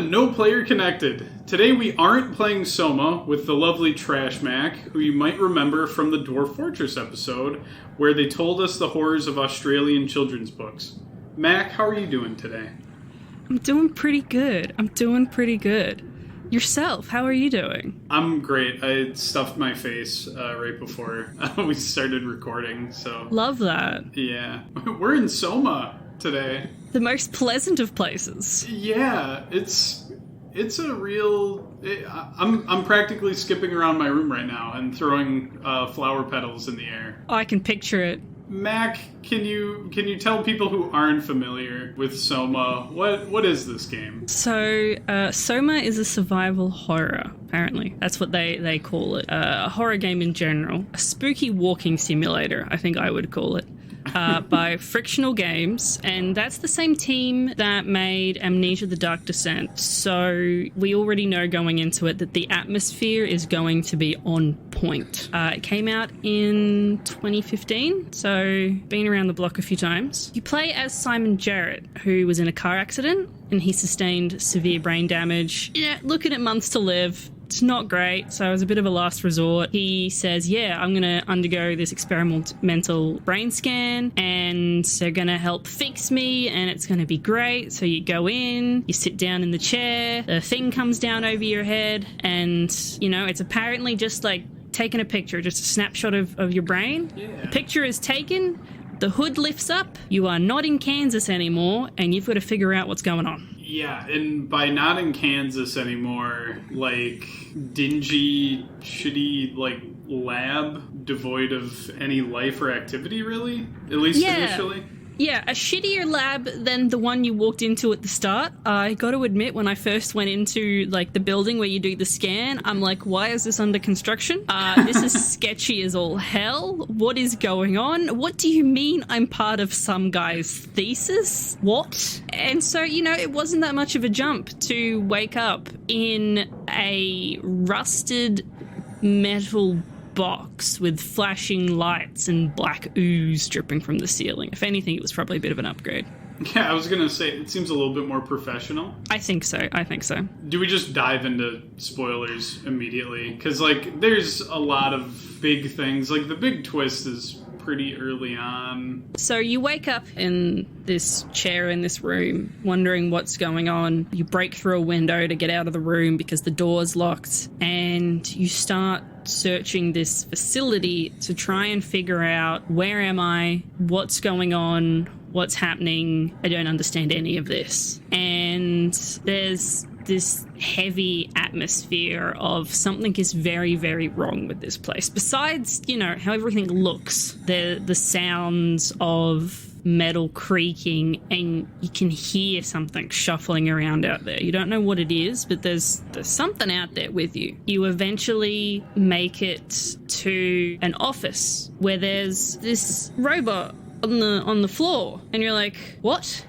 to No Player Connected. Today we aren't playing SOMA with the lovely TrashMack, who you might remember from the Dwarf Fortress episode, where they told us the horrors of Australian children's books. Mac, how are you doing today? I'm doing pretty good. Yourself, how are you doing? I'm great. I stuffed my face right before we started recording, so... Love that. Yeah. We're in SOMA today. The most pleasant of places. Yeah, it's a real... I'm practically skipping around my room right now and throwing flower petals in the air. Oh, I can picture it. Mac, can you tell people who aren't familiar with SOMA what is this game? So, SOMA is a survival horror, apparently. That's what they call it. A horror game in general. A spooky walking simulator, I think I would call it. By Frictional Games, and that's the same team that made Amnesia: The Dark Descent. So we already know going into it that the atmosphere is going to be on point. It came out in 2015, so been around the block a few times. You play as Simon Jarrett, who was in a car accident and he sustained severe brain damage. Yeah, looking at months to live. It's not great, so it was a bit of a last resort. He says, yeah, I'm going to undergo this experimental brain scan, and they're going to help fix me, and it's going to be great. So you go in, you sit down in the chair, the thing comes down over your head, and, you know, it's apparently just like taking a picture, just a snapshot of your brain. Yeah. The picture is taken, the hood lifts up, you are not in Kansas anymore, and you've got to figure out what's going on. Yeah, and by not in Kansas anymore, like dingy, shitty, like lab devoid of any life or activity, really? At least initially? Yeah, a shittier lab than the one you walked into at the start. I got to admit, when I first went into like the building where you do the scan, I'm like, why is this under construction? This is sketchy as all hell. What is going on? What do you mean I'm part of some guy's thesis? What? And so, you know, it wasn't that much of a jump to wake up in a rusted metal box with flashing lights and black ooze dripping from the ceiling. If anything, it was probably a bit of an upgrade. Yeah, I was going to say, it seems a little bit more professional. I think so. Do we just dive into spoilers immediately? Because, like, there's a lot of big things. Like, the big twist is pretty early on. So you wake up in this chair in this room, wondering what's going on. You break through a window to get out of the room because the door's locked, and you start searching this facility to try and figure out, where am I? What's going on? What's happening? I don't understand any of this. And there's this heavy atmosphere of something is very, very wrong with this place. Besides, you know, how everything looks, the sounds of metal creaking, and you can hear something shuffling around out there. You don't know what it is, but there's something out there with you. You eventually make it to an office where there's this robot on the floor, and you're like, what?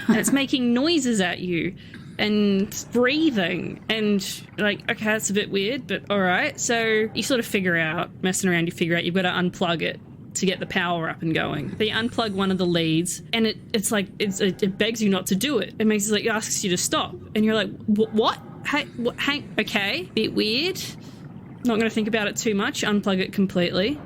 And it's making noises at you and breathing, and like, okay, that's a bit weird, but all right. So you sort of figure out, messing around, you figure out you've got to unplug it to get the power up and going. So you unplug one of the leads, and it begs you not to do it. It asks you to stop, and you're like, what? Hey, okay, bit weird. Not going to think about it too much. Unplug it completely.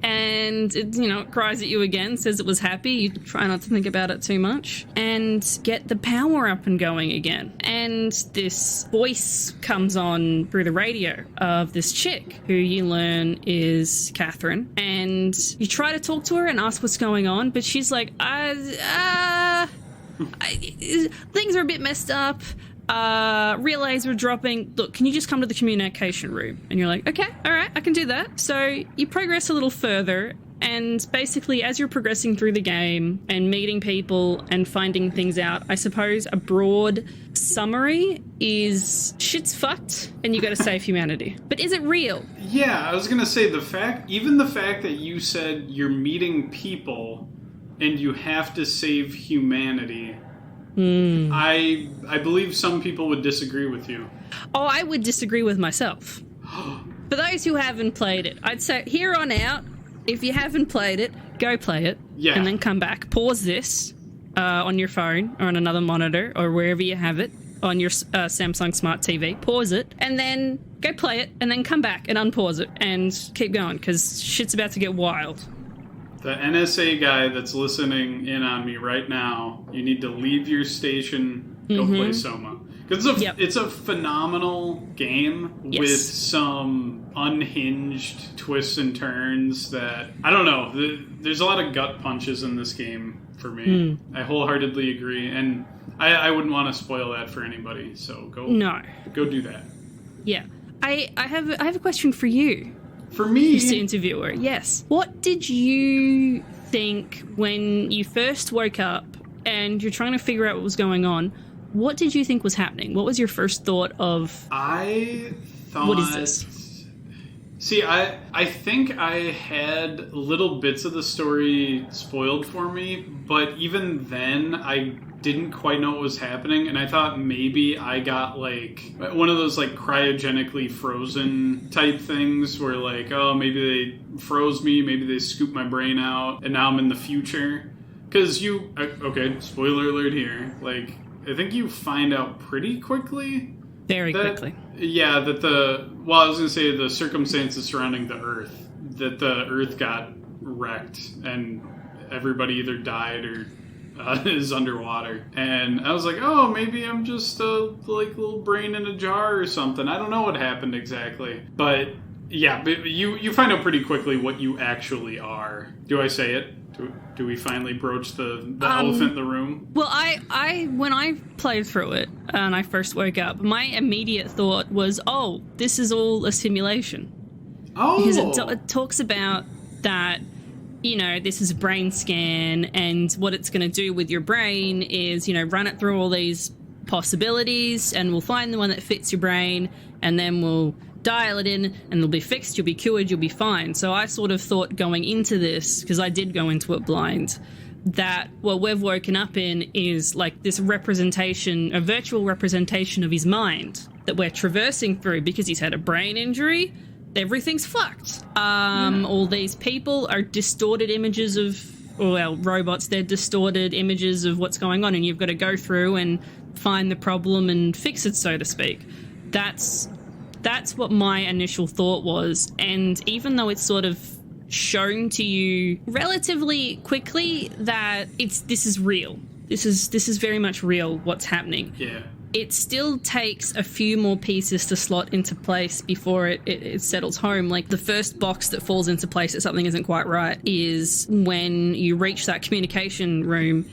And it, you know, it cries at you again, says it was happy. You try not to think about it too much, and get the power up and going again. And this voice comes on through the radio of this chick who you learn is Catherine. And you try to talk to her and ask what's going on, but she's like, things are a bit messed up. Relays were dropping. Look, can you just come to the communication room? And you're like, okay, all right, I can do that. So you progress a little further, and basically as you're progressing through the game and meeting people and finding things out, I suppose a broad summary is shit's fucked and you got to save humanity. But is it real? Yeah, I was going to say the fact that you said you're meeting people and you have to save humanity... I believe some people would disagree with you. Oh, I would disagree with myself. For those who haven't played it, I'd say here on out, if you haven't played it, go play it. Yeah. And then come back. Pause this on your phone or on another monitor or wherever you have it. on your Samsung Smart TV, pause it, and then go play it, and then come back and unpause it and keep going, because shit's about to get wild. The NSA guy that's listening in on me right now, you need to leave your station, go play SOMA. Because it's a phenomenal game with some unhinged twists and turns that, I don't know, there's a lot of gut punches in this game for me. I wholeheartedly agree, and I wouldn't want to spoil that for anybody, so go do that. Yeah. I have a question for you. For me? Mr. Interviewer, yes. What did you think when you first woke up and you're trying to figure out what was going on? What did you think was happening? What was your first thought of... I thought... What is this? See, I think I had little bits of the story spoiled for me, but even then, I didn't quite know what was happening, and I thought maybe I got, like, one of those, like, cryogenically frozen type things where, like, oh, maybe they froze me, maybe they scooped my brain out, and now I'm in the future. Because okay, spoiler alert here, like, I think you find out pretty quickly. Very quickly. Yeah, that I was going to say the circumstances surrounding the Earth, that the Earth got wrecked, and everybody either died or is underwater. And I was like, oh, maybe I'm just a little brain in a jar or something. I don't know what happened exactly. But yeah, but you find out pretty quickly what you actually are. Do I say it? Do we finally broach the elephant in the room? Well, I when I played through it and I first woke up, my immediate thought was, oh, this is all a simulation. Oh. Because it talks about that, you know, this is a brain scan, and what it's going to do with your brain is, you know, run it through all these possibilities, and we'll find the one that fits your brain, and then we'll dial it in, and it'll be fixed, you'll be cured, you'll be fine. So I sort of thought going into this, because I did go into it blind, that what we've woken up in is like this representation, a virtual representation of his mind that we're traversing through, because he's had a brain injury. Everything's fucked. All these people are distorted images of, well, robots, they're distorted images of what's going on, and you've got to go through and find the problem and fix it, so to speak. That's what my initial thought was, and even though it's sort of shown to you relatively quickly that this is real. This is very much real, what's happening. Yeah. It still takes a few more pieces to slot into place before it settles home. Like, the first box that falls into place that something isn't quite right is when you reach that communication room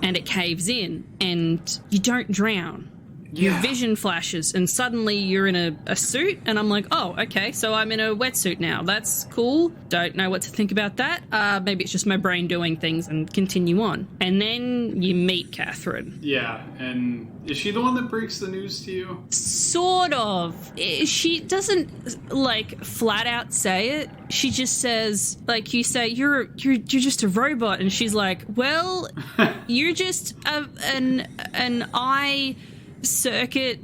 and it caves in and you don't drown. Your vision flashes and suddenly you're in a suit, and I'm like, oh, okay, so I'm in a wetsuit now. That's cool. Don't know what to think about that. Maybe it's just my brain doing things, and continue on. And then you meet Catherine. Yeah, and is she the one that breaks the news to you? Sort of. She doesn't, like, flat out say it. She just says, like, you say, you're just a robot, and she's like, well, you're just an eye circuit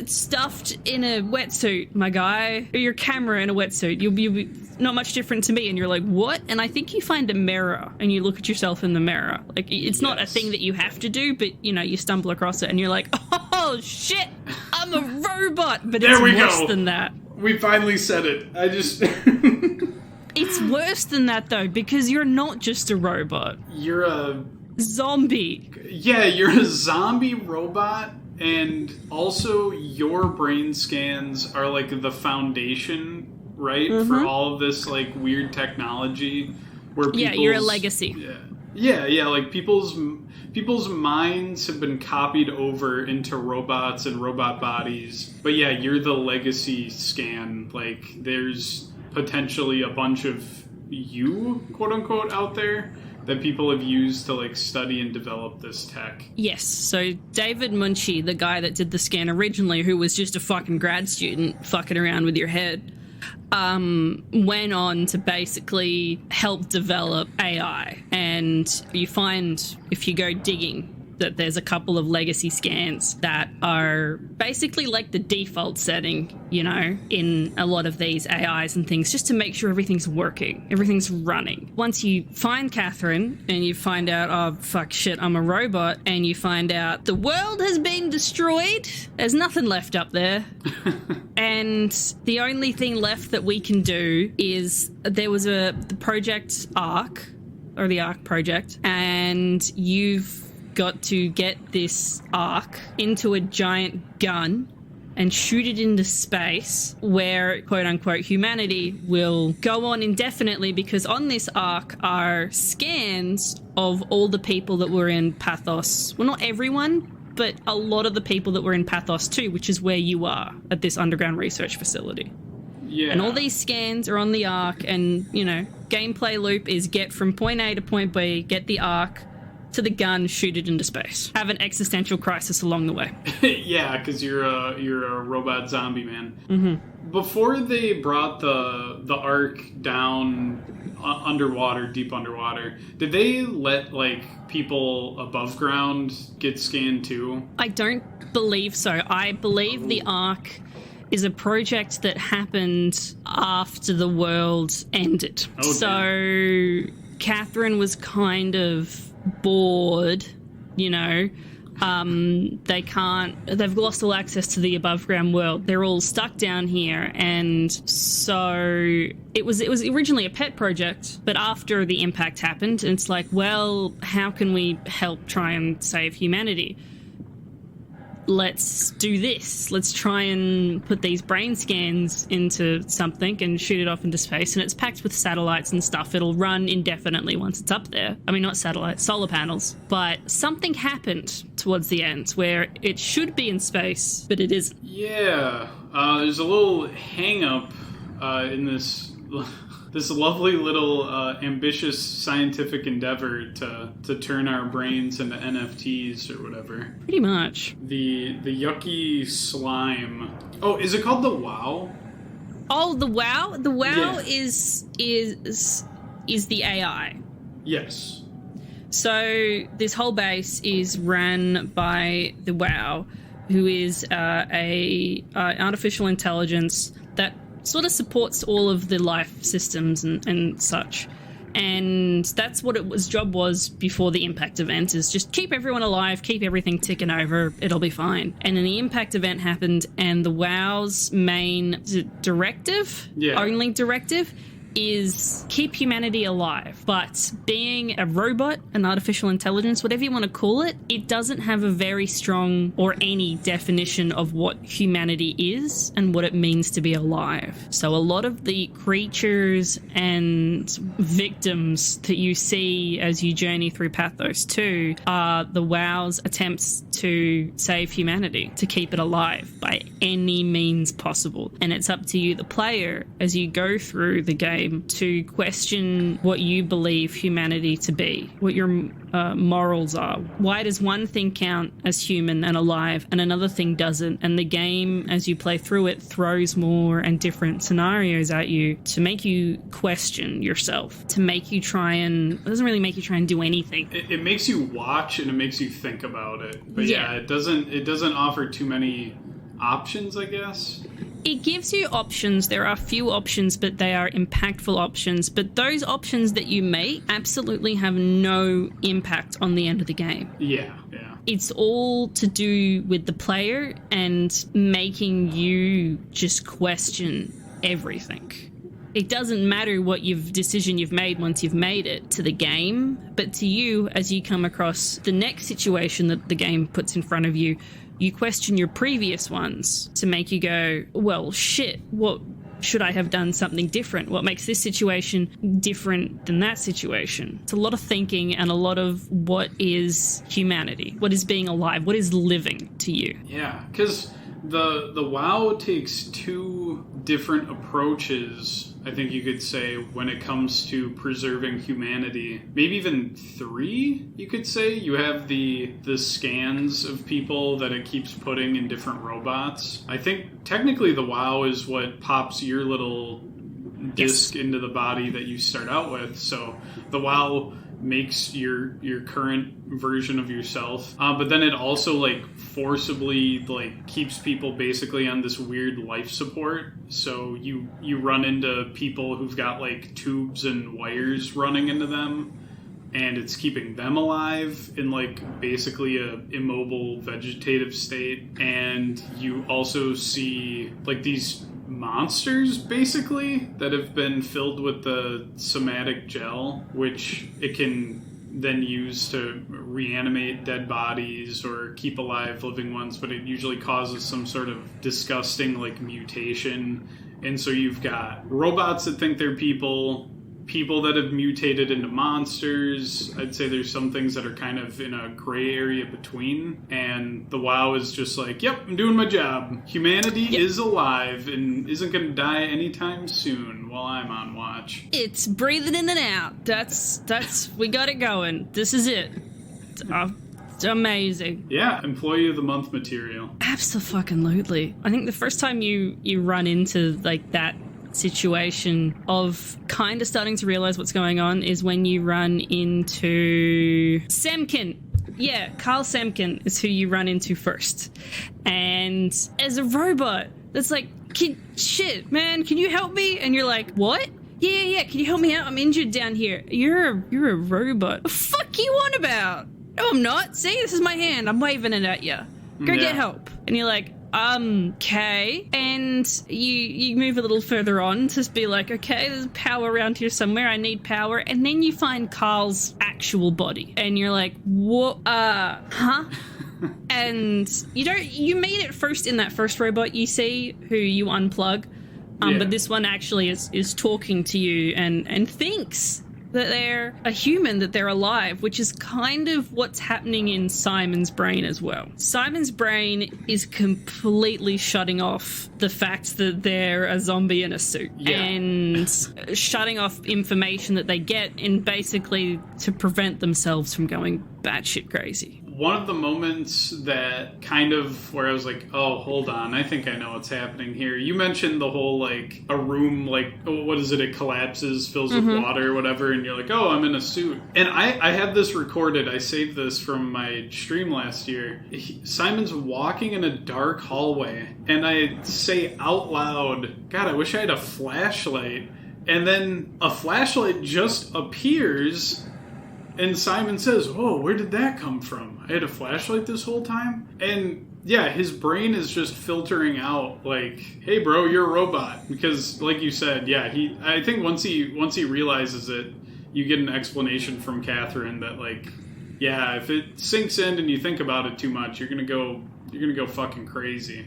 stuffed in a wetsuit, my guy. Or your camera in a wetsuit. You'll be not much different to me. And you're like, what? And I think you find a mirror and you look at yourself in the mirror. Like, it's not a thing that you have to do, but, you know, you stumble across it and you're like, oh, shit, I'm a robot. But it's worse than that. We finally said it. I just... It's worse than that, though, because you're not just a robot. You're a... zombie. Yeah, you're a zombie robot. And also, your brain scans are, like, the foundation, right? For all of this, like, weird technology. Where you're a legacy. Yeah, like, people's minds have been copied over into robots and robot bodies. But yeah, you're the legacy scan. Like, there's potentially a bunch of you, quote-unquote, out there that people have used to, like, study and develop this tech. Yes, so David Munchie, the guy that did the scan originally, who was just a fucking grad student fucking around with your head, went on to basically help develop AI. And you find, if you go digging that there's a couple of legacy scans that are basically like the default setting, you know, in a lot of these AIs and things, just to make sure everything's working, everything's running. Once you find Catherine and you find out, oh, fuck, shit, I'm a robot, and you find out the world has been destroyed, there's nothing left up there. And the only thing left that we can do is there was the Project Arc, or the Arc Project, and you've got to get this Arc into a giant gun and shoot it into space where, quote-unquote, humanity will go on indefinitely, because on this Arc are scans of all the people that were in Pathos. Well, not everyone, but a lot of the people that were in Pathos too, which is where you are at this underground research facility. Yeah. And all these scans are on the Arc, and, you know, gameplay loop is get from point A to point B, get the Arc to the gun, shoot it into space. Have an existential crisis along the way. Yeah, because you're a robot zombie man. Mm-hmm. Before they brought the Arc down underwater, deep underwater, did they let, like, people above ground get scanned too? I don't believe so. I believe the Arc is a project that happened after the world ended. Oh, so Catherine was kind of bored, you know. They've lost all access to the above ground world. They're all stuck down here, and so it was originally a pet project, but after the impact happened, it's like, well, how can we help try and save humanity? Let's do this. Let's try and put these brain scans into something and shoot it off into space. And it's packed with satellites and stuff. It'll run indefinitely once it's up there. I mean, not satellites, solar panels. But something happened towards the end where it should be in space, but it isn't. Yeah. There's a little hang-up in this lovely little ambitious scientific endeavor to turn our brains into NFTs or whatever. Pretty much. The yucky slime. Oh, is it called the WoW? Oh, the WoW? The WoW Yeah. is the AI. Yes. So this whole base is run by the WoW, who is a artificial intelligence that sort of supports all of the life systems and such. And that's what its job was before the impact event, is just keep everyone alive, keep everything ticking over, it'll be fine. And then the impact event happened, and the WoW's main directive, only directive, is keep humanity alive. But being a robot, an artificial intelligence, whatever you want to call it, it doesn't have a very strong or any definition of what humanity is and what it means to be alive. So a lot of the creatures and victims that you see as you journey through Pathos 2 are the WoW's attempts to save humanity, to keep it alive by any means possible. And it's up to you, the player, as you go through the game, to question what you believe humanity to be, what your morals are. Why does one thing count as human and alive and another thing doesn't? And the game, as you play through it, throws more and different scenarios at you to make you question yourself, to make you try and... It doesn't really make you try and do anything. It makes you watch and it makes you think about it. But yeah, it doesn't offer too many options, I guess. It gives you options. There are few options, but they are impactful options. But those options that you make absolutely have no impact on the end of the game. Yeah. It's all to do with the player and making you just question everything. It doesn't matter what decision you've made once you've made it to the game, but to you, as you come across the next situation that the game puts in front of you, you question your previous ones to make you go, well, shit, what should I have done something different? What makes this situation different than that situation? It's a lot of thinking and a lot of what is humanity, what is being alive, what is living to you. Yeah, because the WoW takes two different approaches, I think you could say, when it comes to preserving humanity. Maybe even three, you could say. You have the scans of people that it keeps putting in different robots. I think technically the WoW is what pops your little disc into the body that you start out with. So the WoW makes your current version of yourself. But then it also like forcibly like keeps people basically on this weird life support. So you run into people who've got like tubes and wires running into them, and it's keeping them alive in like basically a immobile vegetative state. And you also see like these monsters basically that have been filled with the somatic gel, which it can then use to reanimate dead bodies or keep alive living ones, but it usually causes some sort of disgusting like mutation. And so you've got robots that think they're people that have mutated into monsters. I'd say there's some things that are kind of in a gray area between, and the WoW is just like, yep, I'm doing my job. Humanity is alive and isn't going to die anytime soon while I'm on watch. It's breathing in and out. That's we got it going. This is it. It's amazing. Yeah, Employee of the Month material. Absolutely. I think the first time you run into like that situation of kind of starting to realize what's going on is when you run into Semkin. Yeah, Carl Semkin is who you run into first. And as a robot, that's like, shit, man, can you help me? And you're like, what? Yeah, can you help me out? I'm injured down here. You're a robot. What the fuck you on about? No, I'm not. See, this is my hand. I'm waving it at you. Go get help. And you're like, okay. And you move a little further on to be like, okay, there's power around here somewhere. I need power. And then you find Carl's actual body. And you're like, what? Huh? And you meet it first in that first robot you see who you unplug. But this one actually is talking to you and thinks that they're a human, that they're alive, which is kind of what's happening in Simon's brain as well. Simon's brain is completely shutting off the fact that they're a zombie in a suit and shutting off information that they get in basically to prevent themselves from going batshit crazy. One of the moments that kind of where I was like, oh, hold on, I think I know what's happening here. You mentioned the whole, like, a room, like, what is it? It collapses, fills with water or whatever, and you're like, oh, I'm in a suit. And I had this recorded. I saved this from my stream last year. Simon's walking in a dark hallway, and I say out loud, God, I wish I had a flashlight. And then a flashlight just appears. And Simon says, whoa, where did that come from? I had a flashlight this whole time? And yeah, his brain is just filtering out like, hey bro, you're a robot. Because like you said, I think once he realizes it, you get an explanation from Catherine that like, yeah, if it sinks in and you think about it too much, you're gonna go fucking crazy.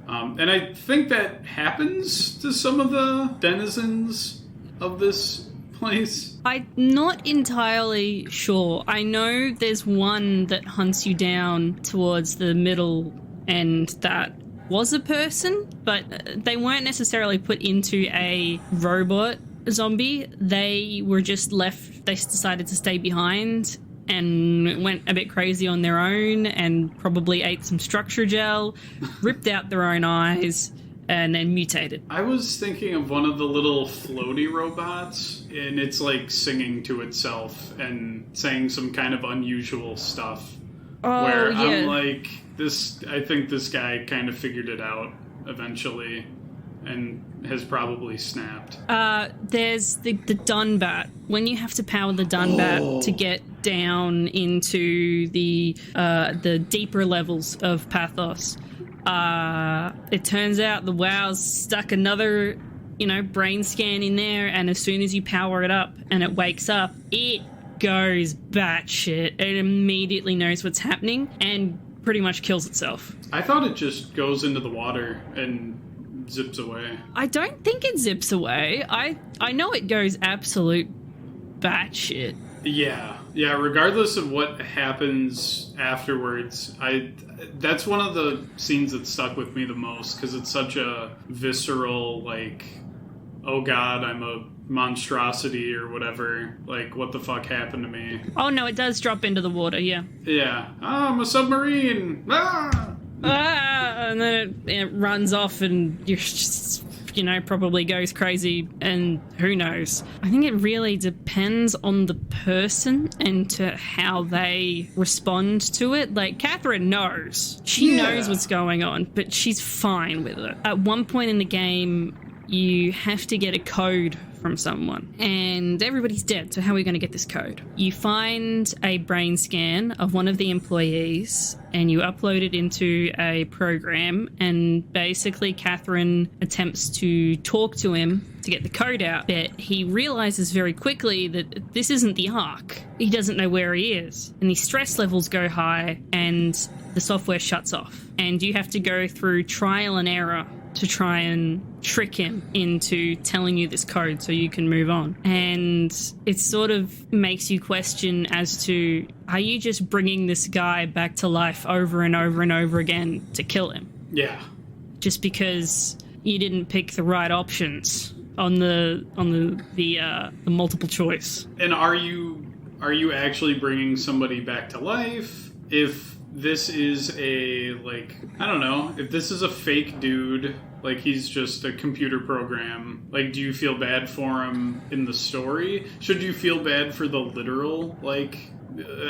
And I think that happens to some of the denizens of this place. I'm not entirely sure. I know there's one that hunts you down towards the middle and that was a person, but they weren't necessarily put into a robot zombie. They were just left, they decided to stay behind and went a bit crazy on their own and probably ate some structure gel, ripped out their own eyes, and then mutated. I was thinking of one of the little floaty robots, and it's like singing to itself and saying some kind of unusual stuff. Oh, where yeah. I'm like, I think this guy kind of figured it out eventually and has probably snapped. There's the Dunbat. When you have to power the Dunbat to get down into the deeper levels of Pathos, it turns out the WoW's stuck another, brain scan in there, and as soon as you power it up and it wakes up, it goes batshit. It immediately knows what's happening and pretty much kills itself. I thought it just goes into the water and zips away. I don't think it zips away. I know it goes absolute batshit. Yeah, regardless of what happens afterwards, that's one of the scenes that stuck with me the most, because it's such a visceral, like, oh god, I'm a monstrosity or whatever, like, what the fuck happened to me? Oh no, it does drop into the water, yeah. Yeah, I'm a submarine! Ah! And then it runs off and you're just probably goes crazy, and who knows. I think it really depends on the person and to how they respond to it. Like, Catherine knows. She knows what's going on, but she's fine with it. At one point in the game, you have to get a code from someone, and everybody's dead, so how are we going to get this code? You find a brain scan of one of the employees, and you upload it into a program, and basically Catherine attempts to talk to him to get the code out, but he realizes very quickly that this isn't the Ark. He doesn't know where he is, and the stress levels go high, and the software shuts off, and you have to go through trial and error to try and trick him into telling you this code so you can move on. And it sort of makes you question as to, are you just bringing this guy back to life over and over and over again to kill him? Yeah. Just because you didn't pick the right options on the multiple choice. And are you actually bringing somebody back to life? If this is if this is a fake dude, like he's just a computer program, like, do you feel bad for him in the story? Should you feel bad for the literal,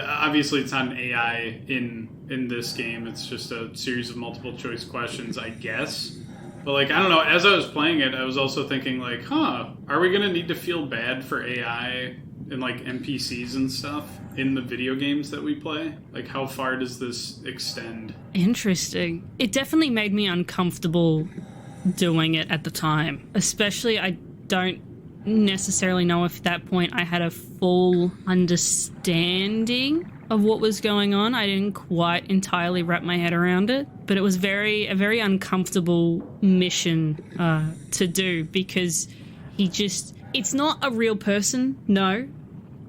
obviously it's not an AI in this game, it's just a series of multiple choice questions, I guess. But, I don't know, as I was playing it, I was also thinking, are we gonna need to feel bad for AI and, NPCs and stuff in the video games that we play? How far does this extend? Interesting. It definitely made me uncomfortable doing it at the time. Especially, I don't necessarily know if at that point I had a full understanding of what was going on. I didn't quite entirely wrap my head around it, but it was a very uncomfortable mission to do, because it's not a real person, no.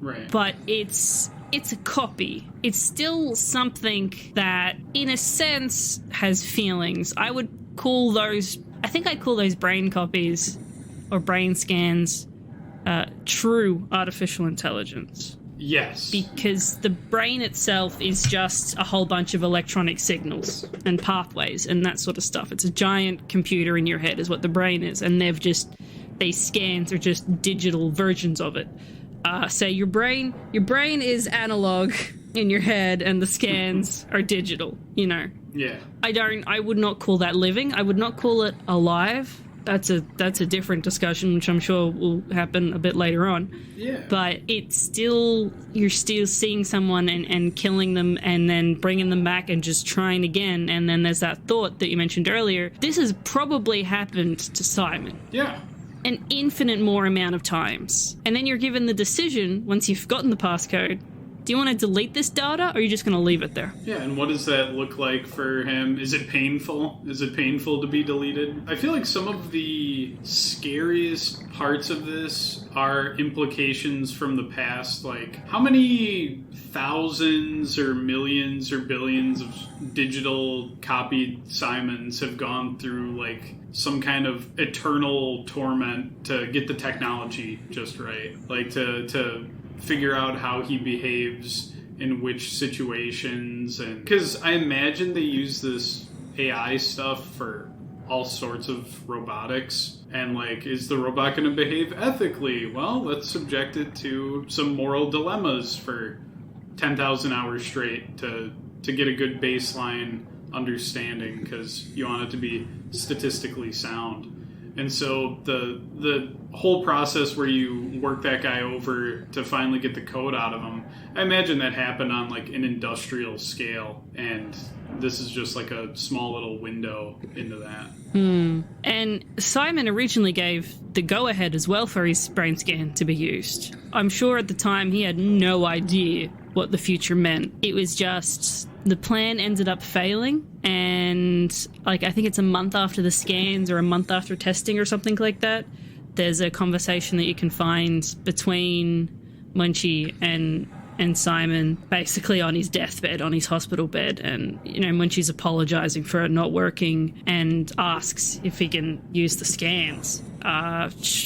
Right. But it's a copy. It's still something that, in a sense, has feelings. I call those brain copies or brain scans true artificial intelligence. Yes. Because the brain itself is just a whole bunch of electronic signals and pathways and that sort of stuff. It's a giant computer in your head is what the brain is, and these scans are just digital versions of it. So your brain is analog in your head, and the scans are digital. Yeah. I would not call that living. I would not call it alive. That's a different discussion, which I'm sure will happen a bit later on. Yeah. But you're still seeing someone and killing them, and then bringing them back and just trying again. And then there's that thought that you mentioned earlier. This has probably happened to Simon. Yeah. An infinite more amount of times. And then you're given the decision, once you've gotten the passcode, do you want to delete this data, or are you just going to leave it there? Yeah, and what does that look like for him? Is it painful? Is it painful to be deleted? I feel like some of the scariest parts of this are implications from the past. How many thousands or millions or billions of digital copied Simons have gone through, some kind of eternal torment to get the technology just right? To figure out how he behaves in which situations. And because I imagine they use this AI stuff for all sorts of robotics. And, is the robot going to behave ethically? Well, let's subject it to some moral dilemmas for 10,000 hours straight to get a good baseline understanding, because you want it to be statistically sound. And so the whole process where you work that guy over to finally get the code out of him, I imagine that happened on an industrial scale, and this is just a small little window into that. And Simon originally gave the go-ahead as well for his brain scan to be used. I'm sure at the time he had no idea what the future meant. It was just the plan ended up failing, and I think it's a month after the scans or a month after testing or something like that, there's a conversation that you can find between Munchie and Simon, basically on his deathbed, on his hospital bed, and Munchie's apologizing for it not working and asks if he can use the scans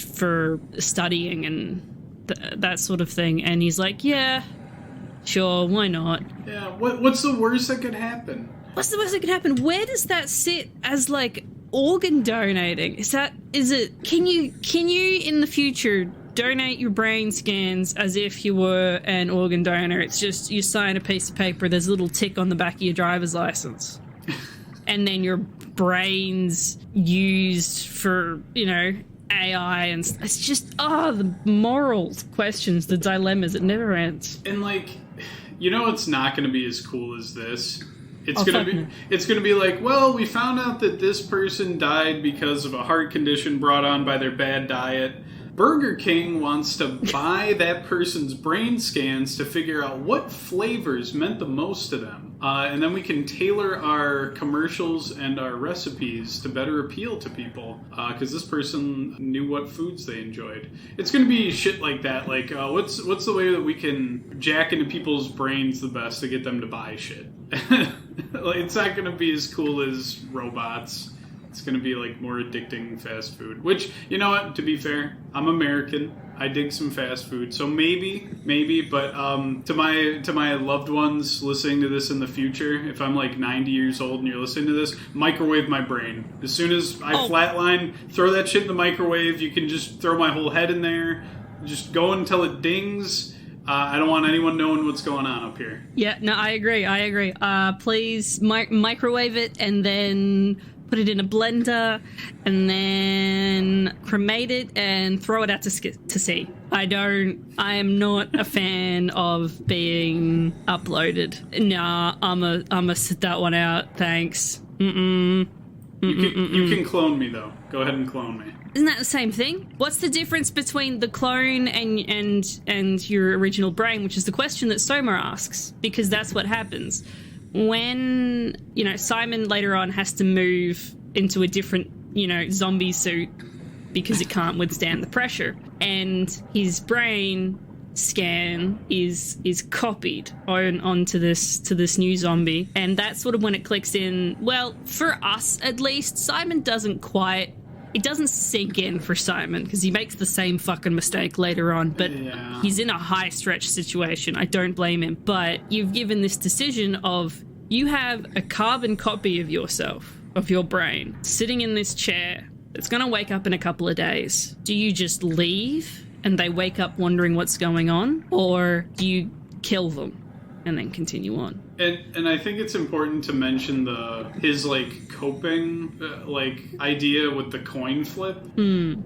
for studying and that sort of thing, and he's like, yeah, sure, why not? Yeah, what's the worst that could happen? What's the worst that could happen? Where does that sit as organ donating, can you in the future donate your brain scans as if you were an organ donor? It's just you sign a piece of paper, there's a little tick on the back of your driver's license. And then your brain's used for, AI, and it's just the moral questions, the dilemmas, it never ends. And it's not going to be as cool as this. It's gonna be like, well, we found out that this person died because of a heart condition brought on by their bad diet. Burger King wants to buy that person's brain scans to figure out what flavors meant the most to them. And then we can tailor our commercials and our recipes to better appeal to people. Because this person knew what foods they enjoyed. It's going to be shit like that. Like, what's the way that we can jack into people's brains the best to get them to buy shit? It's not going to be as cool as robots. It's going to be more addicting fast food, which, you know what, to be fair, I'm American. I dig some fast food. So maybe, but to my loved ones listening to this in the future, if I'm 90 years old and you're listening to this, microwave my brain. As soon as I flatline, throw that shit in the microwave. You can just throw my whole head in there. Just go until it dings. I don't want anyone knowing what's going on up here. Yeah, no, I agree. Please microwave it and then put it in a blender, and then cremate it and throw it out to sea. I am not a fan of being uploaded. Nah, I'ma sit that one out. Thanks. You can clone me though. Go ahead and clone me. Isn't that the same thing? What's the difference between the clone and your original brain, which is the question that Soma asks, because that's what happens. When, Simon later on has to move into a different, zombie suit because it can't withstand the pressure, and his brain scan is copied onto this new zombie, and that's sort of when it clicks in. Well, for us at least, Simon doesn't sink in for Simon, because he makes the same fucking mistake later on, but He's in a high stretch situation. I don't blame him. But you've given this decision of, you have a carbon copy of yourself, of your brain, sitting in this chair that's going to wake up in a couple of days. Do you just leave and they wake up wondering what's going on? Or do you kill them and then continue on? And I think it's important to mention his coping idea with the coin flip. Do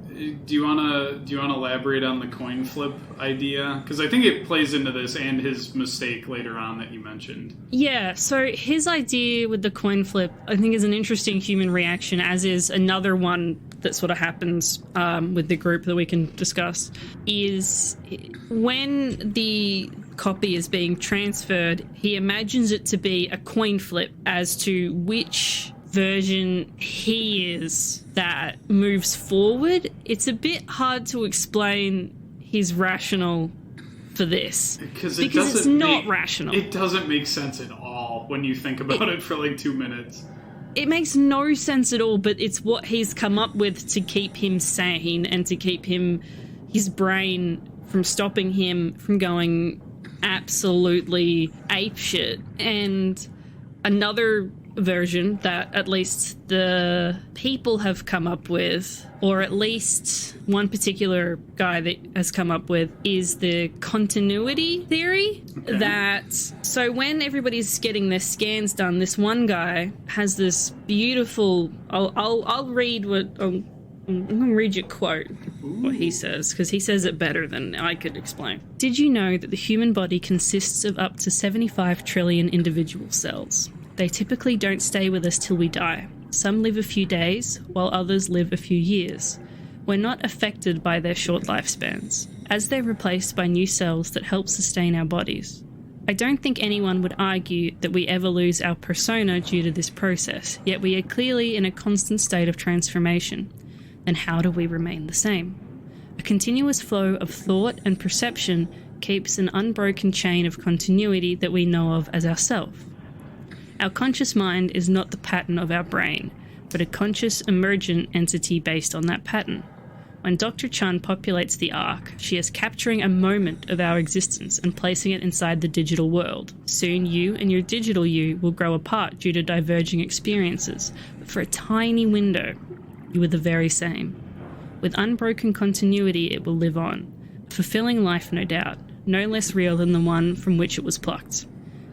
you wanna elaborate on the coin flip idea? Because I think it plays into this and his mistake later on that you mentioned. Yeah. So his idea with the coin flip, I think, is an interesting human reaction, as is another one that sort of happens with the group that we can discuss. Is when the copy is being transferred, he imagines it to be a coin flip as to which version he is that moves forward. It's a bit hard to explain his rationale for this because it's not rational. It doesn't make sense at all when you think about it for 2 minutes. It makes no sense at all, but it's what he's come up with to keep him sane and to keep his brain from stopping him from going absolutely apeshit. And another version that at least the people have come up with, or at least one particular guy that has come up with, is the continuity theory. Okay. That so when everybody's getting their scans done, this one guy has this beautiful, I'll read what I'm going to read you a quote, what he says, because he says it better than I could explain. Did you know that the human body consists of up to 75 trillion individual cells? They typically don't stay with us till we die. Some live a few days, while others live a few years. We're not affected by their short lifespans, as they're replaced by new cells that help sustain our bodies. I don't think anyone would argue that we ever lose our persona due to this process, yet we are clearly in a constant state of transformation. Then how do we remain the same? A continuous flow of thought and perception keeps an unbroken chain of continuity that we know of as ourself. Our conscious mind is not the pattern of our brain, but a conscious emergent entity based on that pattern. When Dr. Chun populates the Ark, she is capturing a moment of our existence and placing it inside the digital world. Soon you and your digital you will grow apart due to diverging experiences, but for a tiny window, you are the very same. With unbroken continuity, it will live on. Fulfilling life, no doubt, no less real than the one from which it was plucked.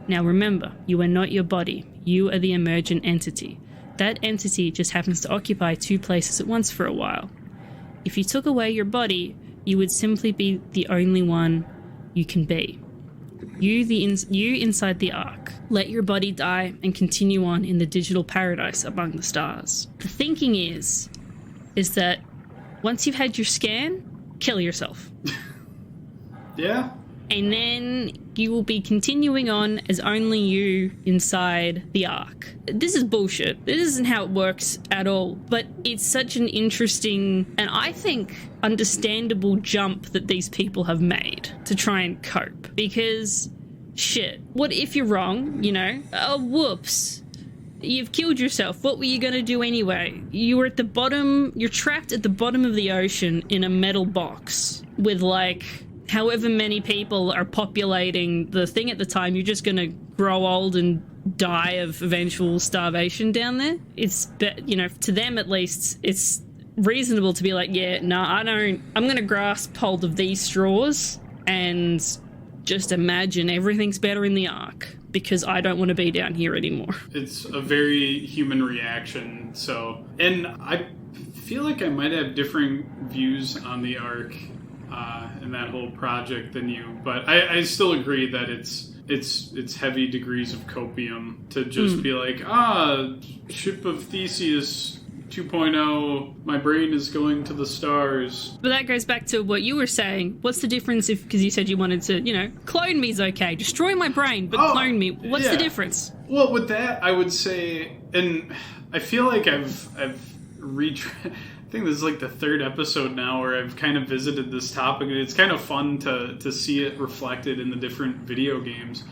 Now remember, you are not your body, you are the emergent entity. That entity just happens to occupy two places at once for a while. If you took away your body, you would simply be the only one you can be. You inside the Ark. Let your body die and continue on in the digital paradise among the stars. The thinking is that once you've had your scan, kill yourself. Yeah. And then you will be continuing on as only you inside the Ark. This is bullshit. This isn't how it works at all. But it's such an interesting and I think understandable jump that these people have made to try and cope. Because, shit, what if you're wrong, you know? Oh, whoops. You've killed yourself. What were you going to do anyway? You were at the bottom, you're trapped at the bottom of the ocean in a metal box with like however many people are populating the thing at the time. You're just going to grow old and die of eventual starvation down there. It's, you know, to them at least, it's reasonable to be like, yeah, no, I'm going to grasp hold of these straws and just imagine everything's better in the Ark because I don't want to be down here anymore. It's a very human reaction. So, and I feel like I might have different views on the Ark and that whole project than you, but I still agree that it's heavy degrees of copium to just be like, ship of Theseus 2.0, my brain is going to the stars. But that goes back to what you were saying. What's the difference if, because you said you wanted to, you know, clone me's okay, destroy my brain, but clone me. What's the difference? Well, with that, I would say, and I feel like I've I think this is like the third episode now where I've kind of visited this topic, and it's kind of fun to see it reflected in the different video games.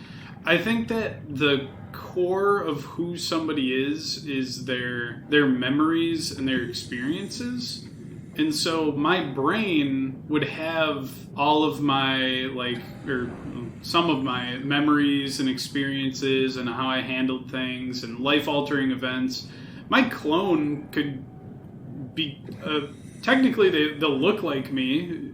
I think that the core of who somebody is their memories and their experiences. And so my brain would have all of my, or some of my memories and experiences and how I handled things and life-altering events. My clone could be technically they'll look like me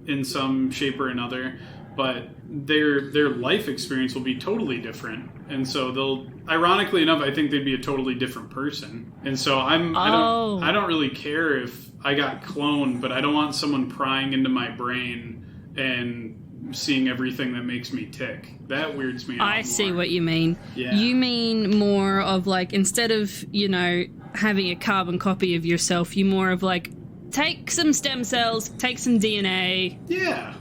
in some shape or another, but their life experience will be totally different, and so they'll, ironically enough, I think they'd be a totally different person. And so I don't really care if I got cloned, but I don't want someone prying into my brain and seeing everything that makes me tick. That weirds me out. I see what you mean. Yeah. You mean more of like, instead of, you know, having a carbon copy of yourself, you more of like, take some stem cells, take some DNA,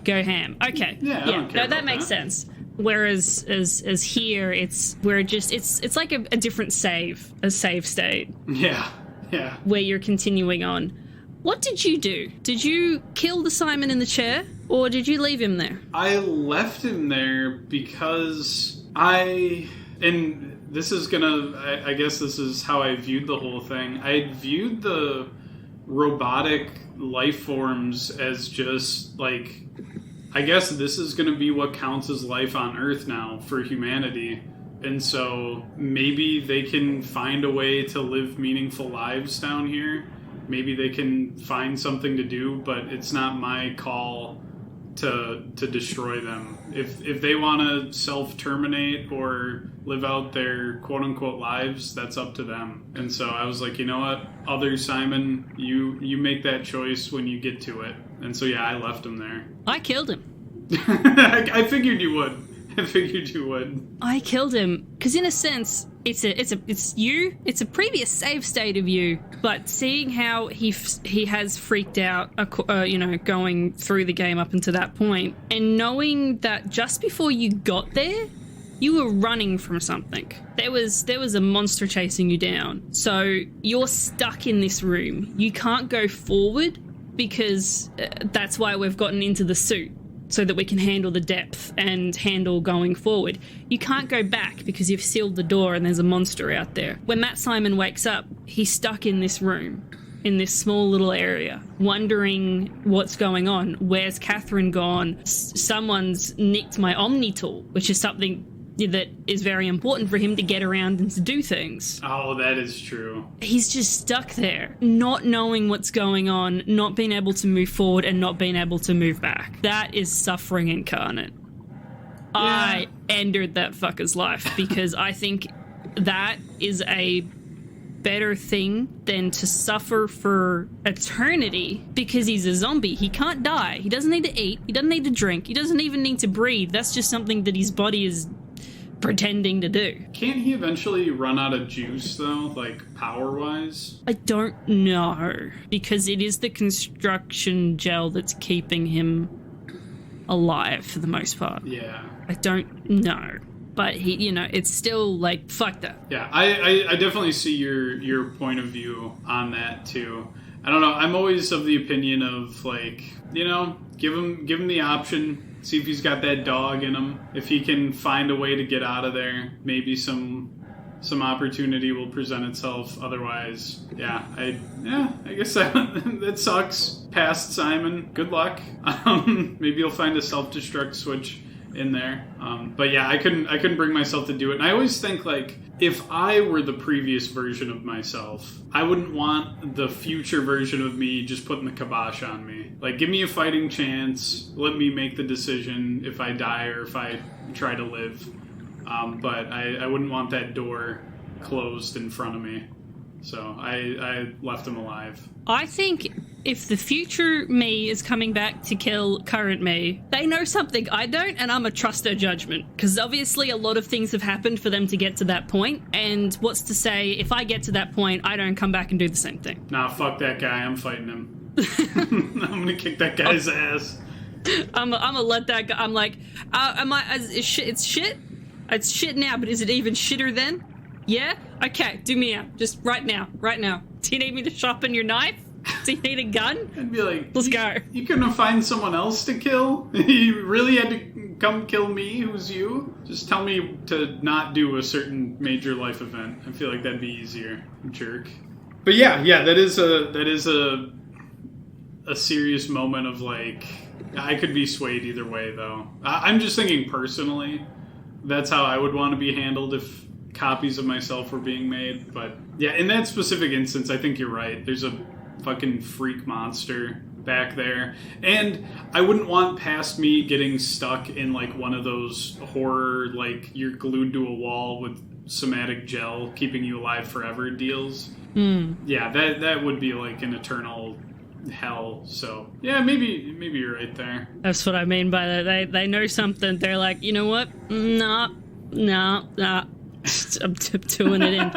go ham. Okay, I don't care no, that makes sense. Whereas as here, it's like a different save state. Yeah. Where you're continuing on. What did you do? Did you kill the Simon in the chair, or did you leave him there? I left him there because this is gonna, I guess this is how I viewed the whole thing. I viewed the robotic life forms as just like, I guess this is gonna be what counts as life on Earth now for humanity. And so maybe they can find a way to live meaningful lives down here. Maybe they can find something to do, but it's not my call to destroy them. If they want to self-terminate or live out their quote-unquote lives, that's up to them. And so I was like, you know what, other Simon, you make that choice when you get to it. And so yeah, I left him there. I killed him. I figured you would. I killed him because, in a sense, it's a previous save state of you, but seeing how he has freaked out, going through the game up until that point, and knowing that just before you got there, you were running from something. There was a monster chasing you down. So you're stuck in this room. You can't go forward because that's why we've gotten into the suit, so that we can handle the depth and handle going forward. You can't go back because you've sealed the door and there's a monster out there. When Matt Simon wakes up, he's stuck in this room. in this small little area, wondering what's going on. Where's Catherine gone? Someone's nicked my Omni tool, which is something that is very important for him to get around and to do things. Oh, that is true. He's just stuck there, not knowing what's going on, not being able to move forward, and not being able to move back. That is suffering incarnate. Yeah. I ended that fucker's life because I think that is a better thing than to suffer for eternity because he's a zombie. He can't die. He doesn't need to eat. He doesn't need to drink. He doesn't even need to breathe. That's just something that his body is pretending to do. Can't he eventually run out of juice, though, like, power-wise? I don't know, because it is the construction gel that's keeping him alive for the most part. Yeah. I don't know. But he, you know, it's still like, fuck that. Yeah, I definitely see your point of view on that too. I don't know. I'm always of the opinion of, like, you know, give him the option. See if he's got that dog in him. If he can find a way to get out of there, maybe some opportunity will present itself. Otherwise, I guess that sucks. Past Simon. Good luck. Maybe you'll find a self-destruct switch in there. But yeah, I couldn't bring myself to do it. And I always think, like, if I were the previous version of myself, I wouldn't want the future version of me just putting the kibosh on me. Like, give me a fighting chance. Let me make the decision if I die or if I try to live. But I wouldn't want that door closed in front of me. So I left him alive. I think if the future me is coming back to kill current me, they know something I don't, and I'm going to trust their judgment. Because obviously a lot of things have happened for them to get to that point, and what's to say if I get to that point, I don't come back and do the same thing. Nah, fuck that guy. I'm fighting him. I'm going to kick that guy's ass. I'm going to let that guy... I'm like, it's shit? It's shit now, but is it even shitter then? Yeah? Okay, do me out. Just right now. Do you need me to sharpen your knife? Do you need a gun? I'd be like, let's go. You couldn't find someone else to kill? You really had to come kill me? Who's you? Just tell me to not do a certain major life event. I feel like that'd be easier. Jerk. But yeah, that is a serious moment of, like, I could be swayed either way, though. I'm just thinking personally, that's how I would want to be handled if copies of myself were being made. But yeah, in that specific instance, I think you're right. There's a fucking freak monster back there, and I wouldn't want past me getting stuck in, like, one of those horror, like, you're glued to a wall with somatic gel keeping you alive forever deals. Yeah, that would be like an eternal hell. So yeah, maybe you're right there. That's what I mean by that. They know something. They're like, you know what? Nah. I'm doing it in.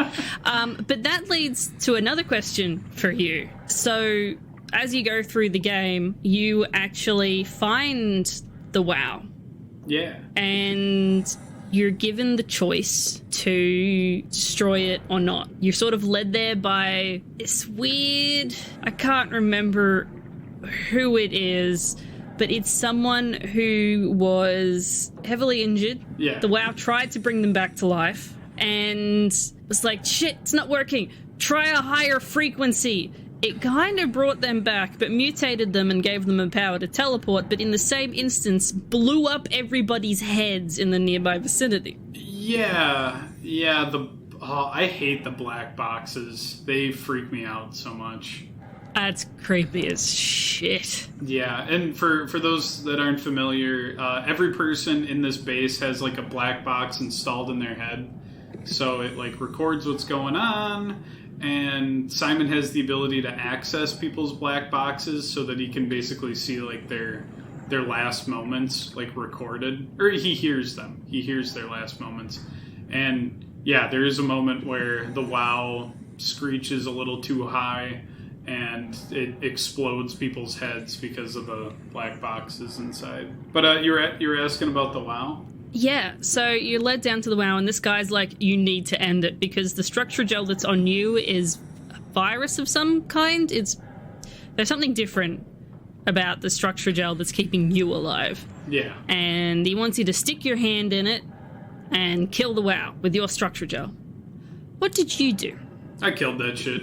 But that leads to another question for you. So as you go through the game, you actually find the WoW. Yeah. And you're given the choice to destroy it or not. You're sort of led there by this weird... I can't remember who it is, but it's someone who was heavily injured. Yeah. The WoW tried to bring them back to life, and was like, shit, it's not working. Try a higher frequency. It kind of brought them back, but mutated them and gave them a power to teleport, but in the same instance, blew up everybody's heads in the nearby vicinity. Yeah, I hate the black boxes. They freak me out so much. That's creepy as shit. Yeah, and for those that aren't familiar, every person in this base has, like, a black box installed in their head. So it, like, records what's going on, and Simon has the ability to access people's black boxes so that he can basically see, like, their last moments, like, recorded. Or he hears them. He hears their last moments. And yeah, there is a moment where the WoW screeches a little too high and it explodes people's heads because of the black boxes inside. But you were asking about the WoW? Yeah, so you're led down to the WoW, and this guy's like, you need to end it, because the structure gel that's on you is a virus of some kind. There's something different about the structure gel that's keeping you alive. Yeah. And he wants you to stick your hand in it and kill the WoW with your structure gel. What did you do? I killed that shit.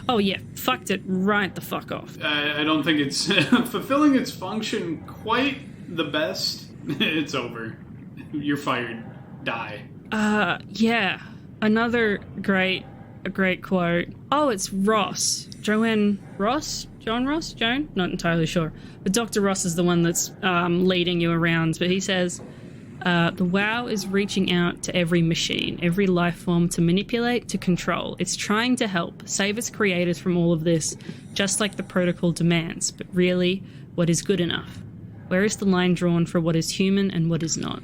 Oh yeah, fucked it right the fuck off. I don't think it's fulfilling its function quite the best. It's over. You're fired. Die. Yeah. Another great quote. Oh, it's Ross. Joanne Ross? John Ross? Joan? Not entirely sure. But Dr. Ross is the one that's leading you around. But he says, the WoW is reaching out to every machine, every life form to manipulate, to control. It's trying to help, save its creators from all of this, just like the protocol demands. But really, what is good enough? Where is the line drawn for what is human and what is not?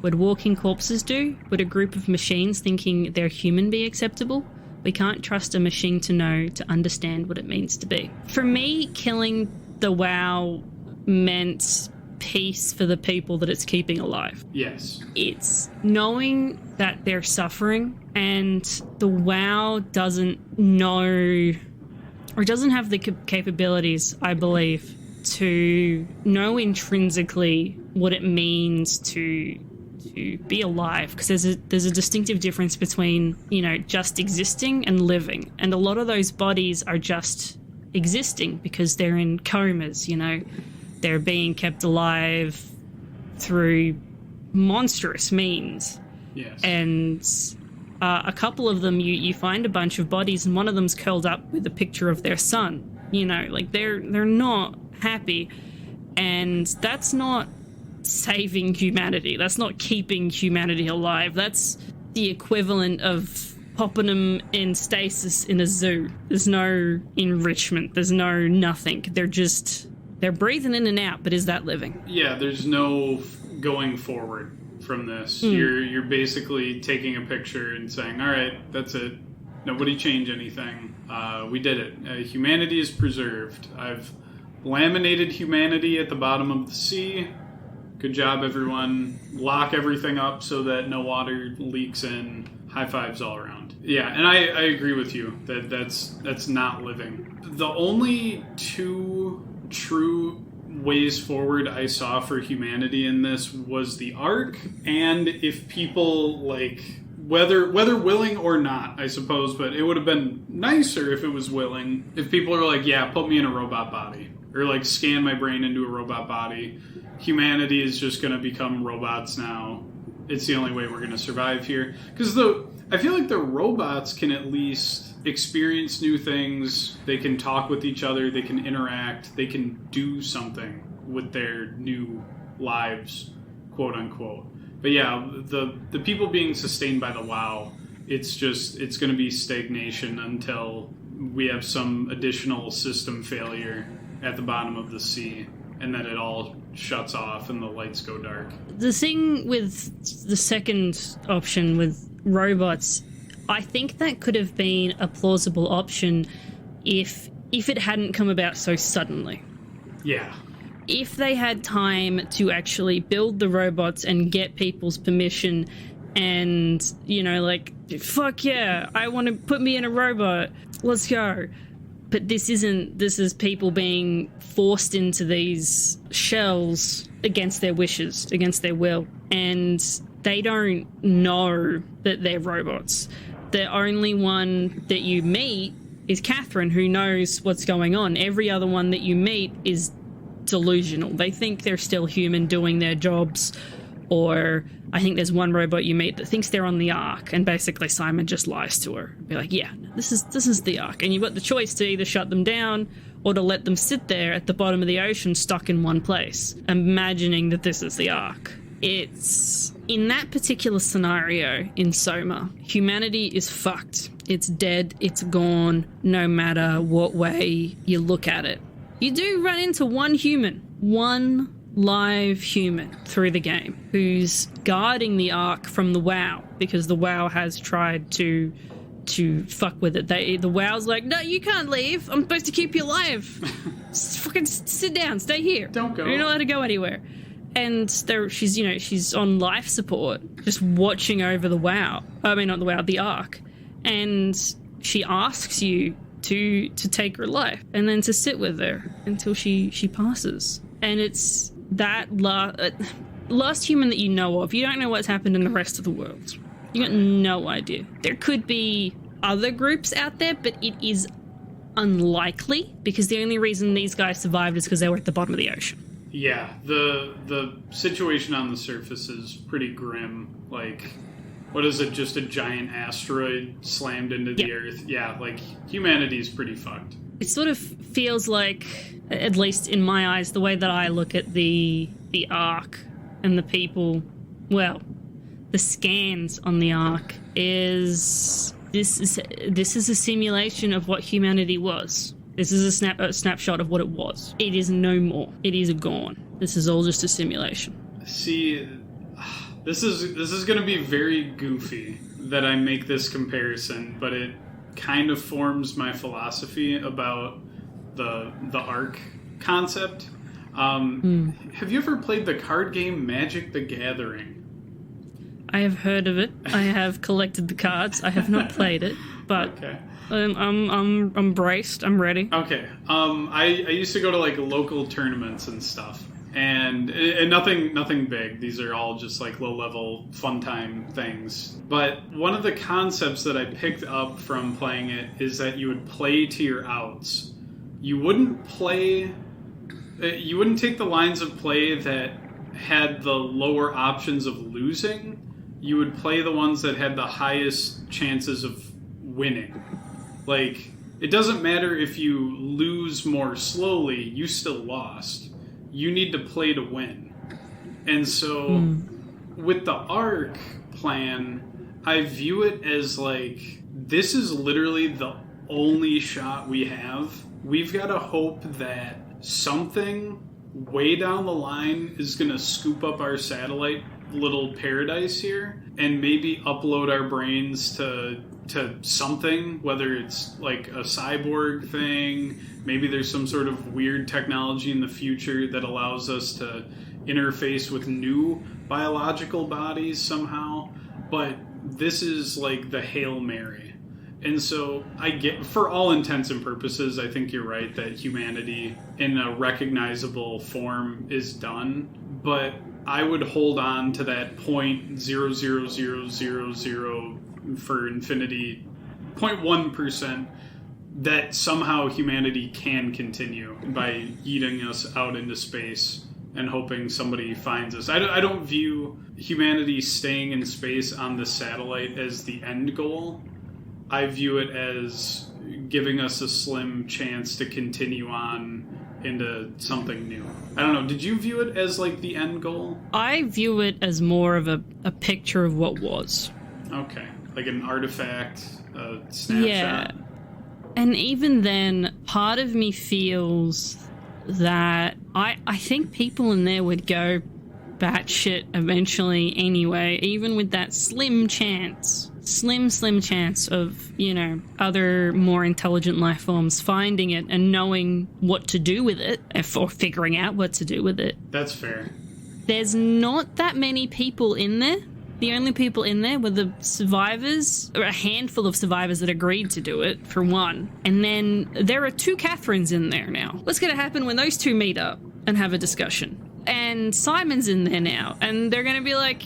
Would walking corpses do? Would a group of machines thinking they're human be acceptable? We can't trust a machine to know, to understand what it means to be. For me, killing the WoW meant peace for the people that it's keeping alive. Yes. It's knowing that they're suffering, and the WoW doesn't know, or doesn't have the capabilities, I believe, to know intrinsically what it means to be alive, because there's a distinctive difference between, you know, just existing and living, and a lot of those bodies are just existing because they're in comas, you know, they're being kept alive through monstrous means. Yes. And a couple of them, you find a bunch of bodies, and one of them's curled up with a picture of their son, you know, like they're not happy, and that's not saving humanity. That's not keeping humanity alive. That's the equivalent of popping them in stasis in a zoo. There's no enrichment. There's no nothing. They're breathing in and out, but is that living? Yeah, there's no going forward from this. You're basically taking a picture and saying, all right, that's it. Nobody change anything. We did it. Humanity is preserved. I've laminated humanity at the bottom of the sea. Good job, everyone. Lock everything up so that no water leaks in. High fives all around. Yeah, and I agree with you that that's not living. The only two true ways forward I saw for humanity in this was the Ark, and if people, like, whether willing or not, I suppose, but it would have been nicer if it was willing. If people are like, yeah, put me in a robot body, or like scan my brain into a robot body. Humanity is just going to become robots now. It's the only way we're going to survive here. Because I feel like the robots can at least experience new things. They can talk with each other. They can interact. They can do something with their new lives, quote unquote. But yeah, the people being sustained by the WoW, it's going to be stagnation until we have some additional system failure at the bottom of the sea, and then it all shuts off and the lights go dark. The thing with the second option with robots, I think that could have been a plausible option if it hadn't come about so suddenly. Yeah. If they had time to actually build the robots and get people's permission and, you know, like, fuck yeah, I want to put me in a robot, let's go. But this is people being forced into these shells against their wishes, against their will. And they don't know that they're robots. The only one that you meet is Catherine, who knows what's going on. Every other one that you meet is delusional. They think they're still human doing their jobs. Or I think there's one robot you meet that thinks they're on the Ark, and basically Simon just lies to her. Be like, yeah, this is the Ark. And you've got the choice to either shut them down or to let them sit there at the bottom of the ocean stuck in one place, imagining that this is the Ark. It's, in that particular scenario in SOMA, humanity is fucked. It's dead, it's gone, no matter what way you look at it. You do run into one human, one live human through the game who's guarding the Ark from the WoW, because the WoW has tried to fuck with it. The WoW's like, no, you can't leave. I'm supposed to keep you alive. Fucking sit down, stay here. Don't go. You're not allowed to go anywhere. And she's on life support, just watching over the WoW. I mean, not the WoW, the Ark. And she asks you to take her life and then to sit with her until she passes. And it's that last human that you know of. You don't know what's happened in the rest of the world. You got no idea. There could be other groups out there, but it is unlikely, because the only reason these guys survived is because they were at the bottom of the ocean. Yeah, the situation on the surface is pretty grim. Like, what is it, just a giant asteroid slammed into the Earth? Yeah, like, humanity's pretty fucked. It sort of feels like, at least in my eyes, the way that I look at the Ark and the people, well, the scans on the Ark is this is a simulation of what humanity was. This is a snapshot of what it was. It is no more. It is gone. This is all just a simulation. See, this is going to be very goofy that I make this comparison, but it kind of forms my philosophy about the Ark concept. Have you ever played the card game Magic the Gathering? I have heard of it. I have collected the cards. I have not played it, but okay. I'm braced. I'm ready. Okay. I used to go to like local tournaments and stuff, and nothing big. These are all just like low level fun time things. But one of the concepts that I picked up from playing it is that you would play to your outs. You wouldn't take the lines of play that had the lower options of losing. You would play the ones that had the highest chances of winning. Like, it doesn't matter if you lose more slowly, you still lost. You need to play to win. And so, with the Ark plan, I view it as like, this is literally the only shot we have. We've got to hope that something way down the line is going to scoop up our satellite little paradise here and maybe upload our brains to something, whether it's like a cyborg thing, maybe there's some sort of weird technology in the future that allows us to interface with new biological bodies somehow. But this is like the Hail Mary. And so I get, for all intents and purposes, I think you're right that humanity in a recognizable form is done. But I would hold on to that 0.00000 for infinity, 0.1% that somehow humanity can continue by yeeting us out into space and hoping somebody finds us. I don't view humanity staying in space on the satellite as the end goal. I view it as giving us a slim chance to continue on into something new. I don't know, did you view it as like the end goal? I view it as more of a picture of what was. Okay, like an artifact, a snapshot? Yeah. And even then, part of me feels that I think people in there would go batshit eventually anyway, even with that slim chance of, you know, other more intelligent life forms finding it and knowing what to do with it, or figuring out what to do with it. That's fair. There's not that many people in there. The only people in there were the survivors, or a handful of survivors that agreed to do it, for one. And then there are 2 Catherines in there now. What's going to happen when those 2 meet up and have a discussion? And Simon's in there now, and they're going to be like,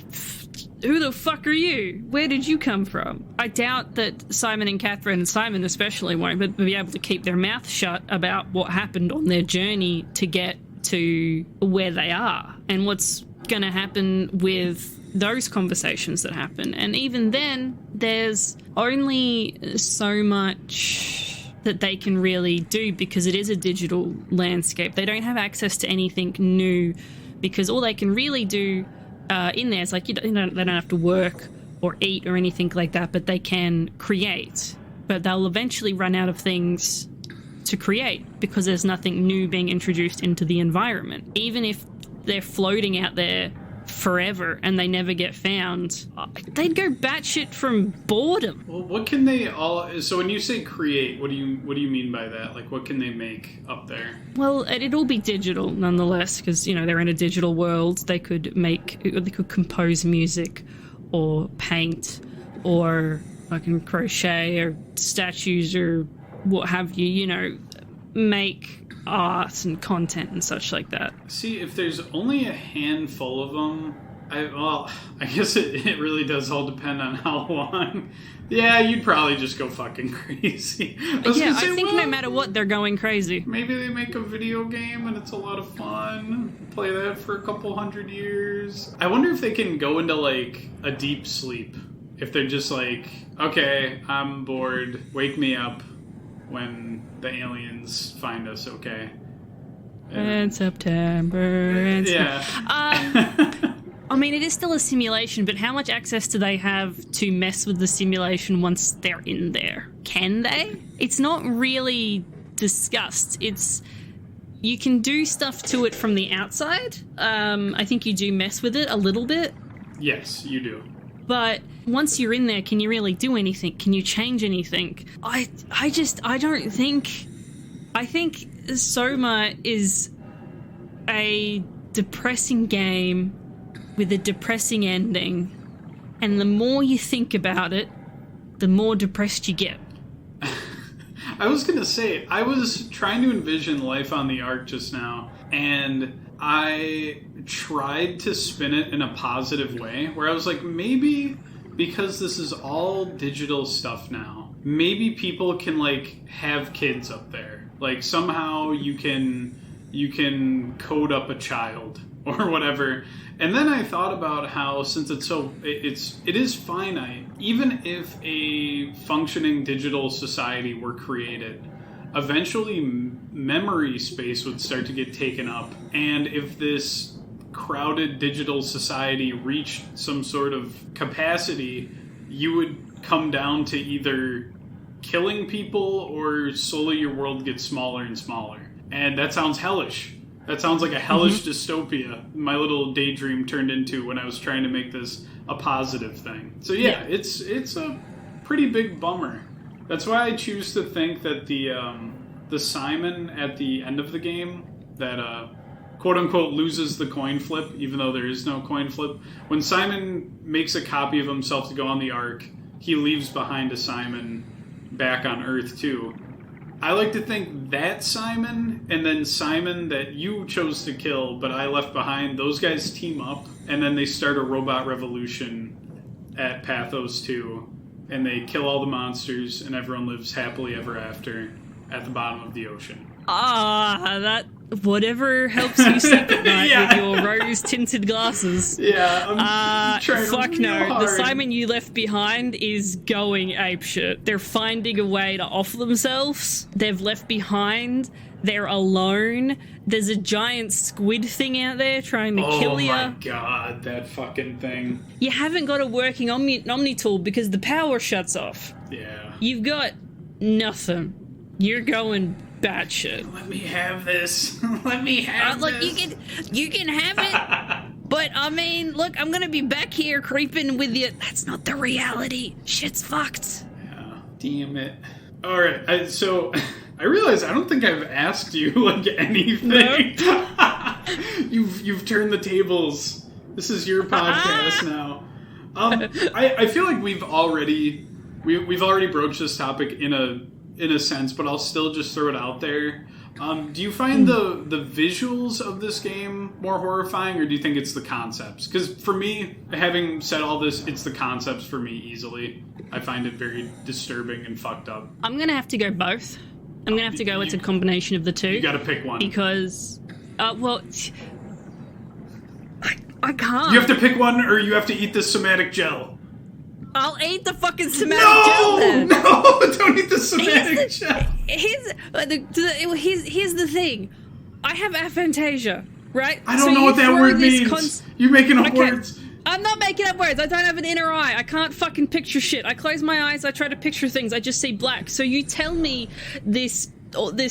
who the fuck are you? Where did you come from? I doubt that Simon and Catherine, and Simon especially, won't be able to keep their mouth shut about what happened on their journey to get to where they are and what's going to happen with those conversations that happen. And even then, there's only so much that they can really do because it is a digital landscape. They don't have access to anything new because all they can really do in there is like, they don't have to work or eat or anything like that, but they can create. But they'll eventually run out of things to create because there's nothing new being introduced into the environment. Even if they're floating out there forever and they never get found, they'd go batshit from boredom. Well, what can they all... So when you say create, what do you mean by that? Like, what can they make up there? Well, it'll be digital nonetheless because, they're in a digital world. They could compose music or paint or fucking crochet or statues or what have you, make art and content and such like that. See, if there's only a handful of them, I guess it really does all depend on how long. Yeah, you'd probably just go fucking crazy. I think no matter what, they're going crazy. Maybe they make a video game and it's a lot of fun. Play that for a couple 100 years. I wonder if they can go into, like, a deep sleep. If they're just like, okay, I'm bored, wake me up when the aliens find us, okay? And September. Yeah. I mean, it is still a simulation, but how much access do they have to mess with the simulation once they're in there? Can they? It's not really discussed. You can do stuff to it from the outside. I think you do mess with it a little bit. Yes, you do. But once you're in there, can you really do anything? Can you change anything? I don't think... I think SOMA is a depressing game with a depressing ending. And the more you think about it, the more depressed you get. I was going to say, I was trying to envision life on the Ark just now, and I tried to spin it in a positive way, where I was like, maybe because this is all digital stuff now, maybe people can, like, have kids up there. Like, somehow you can code up a child or whatever. And then I thought about how, since it is finite, even if a functioning digital society were created, eventually memory space would start to get taken up. And if this crowded digital society reached some sort of capacity, you would come down to either killing people or slowly your world gets smaller and smaller. And that sounds hellish. That sounds like a hellish dystopia my little daydream turned into when I was trying to make this a positive thing. So yeah, it's a pretty big bummer. That's why I choose to think that the Simon at the end of the game that quote-unquote loses the coin flip, even though there is no coin flip. When Simon makes a copy of himself to go on the Ark, he leaves behind a Simon back on Earth too. I like to think that Simon and then Simon that you chose to kill but I left behind, those guys team up and then they start a robot revolution at Pathos 2 and they kill all the monsters and everyone lives happily ever after at the bottom of the ocean. That whatever helps you sleep at night with your rose-tinted glasses. Yeah, I'm trying fuck real no. hard. The Simon you left behind is going apeshit. They're finding a way to off themselves. They've left behind. They're alone. There's a giant squid thing out there trying to kill you. Oh my god, that fucking thing. You haven't got a working Omni tool because the power shuts off. Yeah. You've got nothing. You're going batshit. Let me have this. Let me have look, this. you can have it. But I mean, look, I'm gonna be back here creeping with you. That's not the reality. Shit's fucked. Yeah, damn it. All right, so I realize I don't think I've asked you like anything. No. You've turned the tables. This is your podcast now. I feel like we've already broached this topic in a sense, but I'll still just throw it out there. Do you find the visuals of this game more horrifying, or do you think it's the concepts? Because for me, having said all this, it's the concepts for me easily. I find it very disturbing and fucked up. I'm gonna have to go both. I'm gonna have to go it's a combination of the two. You gotta pick one. Because, well, I can't. You have to pick one, or you have to eat this somatic gel. I'll eat the fucking somatic gel then. No, don't eat the somatic gel. Here's the thing. I have aphantasia, right? I don't know what that word means. You're making up words. I'm not making up words. I don't have an inner eye. I can't fucking picture shit. I close my eyes. I try to picture things. I just see black. So you tell me this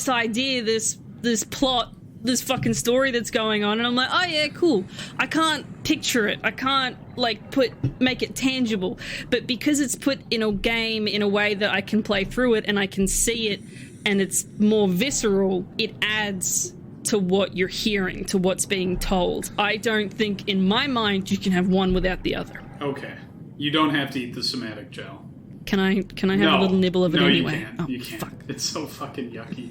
idea, this plot, this fucking story that's going on, and I'm like, oh yeah, cool. I can't picture it. I can't make it tangible. But because it's put in a game in a way that I can play through it and I can see it, and it's more visceral, it adds to what you're hearing, to what's being told. I don't think in my mind you can have one without the other. Okay. You don't have to eat the somatic gel. Can I have a little nibble of it anyway? You can't. You can't. Fuck. It's so fucking yucky.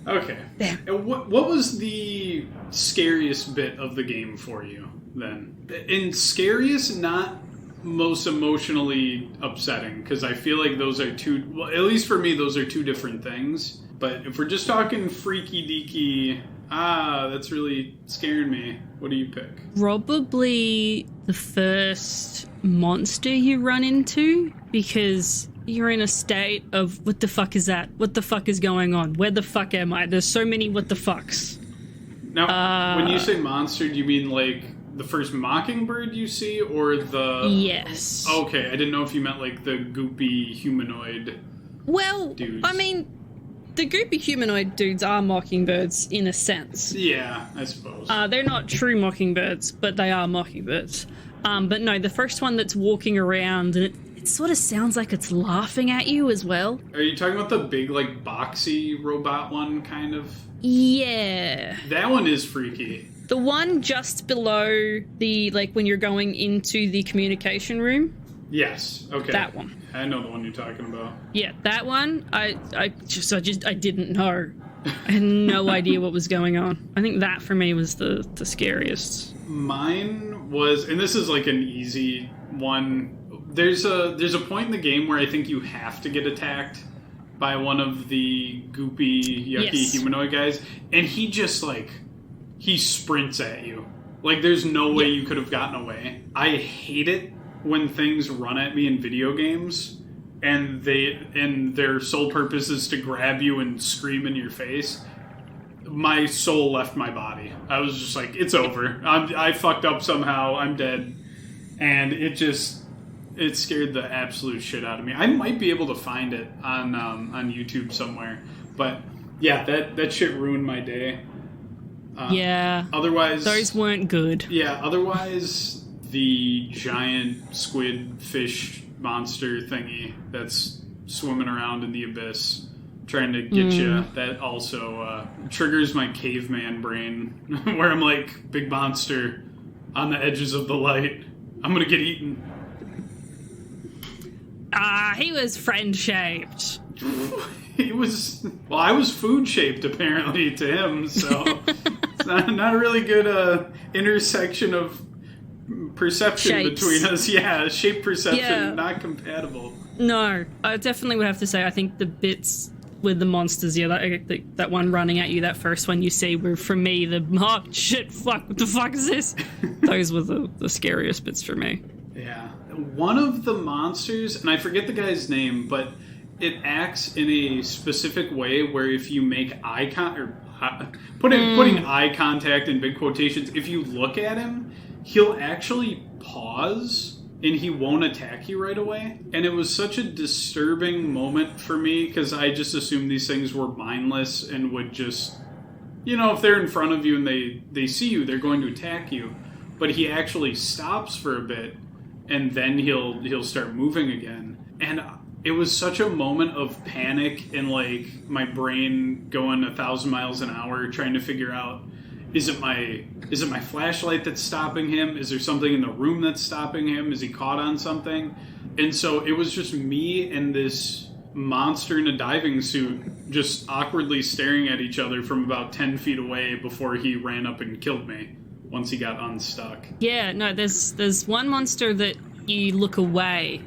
Okay. There. And what was the scariest bit of the game for you then? And scariest, not most emotionally upsetting, because I feel like those are two, well, at least for me, those are two different things. But if we're just talking freaky deaky, that's really scaring me. What do you pick? Probably the first monster you run into, because you're in a state of, what the fuck is that? What the fuck is going on? Where the fuck am I? There's so many what the fucks. Now, when you say monster, do you mean like the first mockingbird you see, or the... Yes. Okay, I didn't know if you meant like the goopy humanoid dudes. I mean, the goopy humanoid dudes are mockingbirds in a sense. Yeah, I suppose. They're not true mockingbirds, but they are mockingbirds. But no, the first one that's walking around, and it sort of sounds like it's laughing at you as well. Are you talking about the big, like, boxy robot one, kind of? Yeah. That one is freaky. The one just below the, like, when you're going into the communication room. Yes, okay. That one. I know the one you're talking about. Yeah, that one, I didn't know. I had no idea what was going on. I think that for me was the scariest. Mine was, and this is like an easy one. There's a point in the game where I think you have to get attacked by one of the goopy, yucky humanoid guys, and he just he sprints at you. Like there's no way you could have gotten away. I hate it when things run at me in video games and their sole purpose is to grab you and scream in your face. My soul left my body. I was just like, it's over. I fucked up somehow. I'm dead. And it scared the absolute shit out of me. I might be able to find it on YouTube somewhere. But yeah, that shit ruined my day. Yeah. Otherwise, those weren't good. Yeah, otherwise the giant squid fish monster thingy that's swimming around in the abyss trying to get you, that also triggers my caveman brain where I'm like, big monster on the edges of the light, I'm gonna get eaten. He was friend-shaped. I was food-shaped apparently to him, so it's not a really good intersection of perception Shapes. between us. Yeah, shape perception, Yeah. not compatible. No, I definitely would have to say I think the bits with the monsters, that one running at you, that first one you see, were for me what the fuck is this? Those were the scariest bits for me. Yeah. One of the monsters, and I forget the guy's name, but it acts in a specific way where if you make putting eye contact in big quotations, if you look at him, he'll actually pause and he won't attack you right away. And it was such a disturbing moment for me because I just assumed these things were mindless and would just, if they're in front of you and they see you, they're going to attack you. But he actually stops for a bit and then he'll start moving again. And it was such a moment of panic and like my brain going 1,000 miles an hour trying to figure out, is it my flashlight that's stopping him? Is there something in the room that's stopping him? Is he caught on something? And so it was just me and this monster in a diving suit just awkwardly staring at each other from about 10 feet away before he ran up and killed me once he got unstuck. Yeah, no, there's one monster that you look away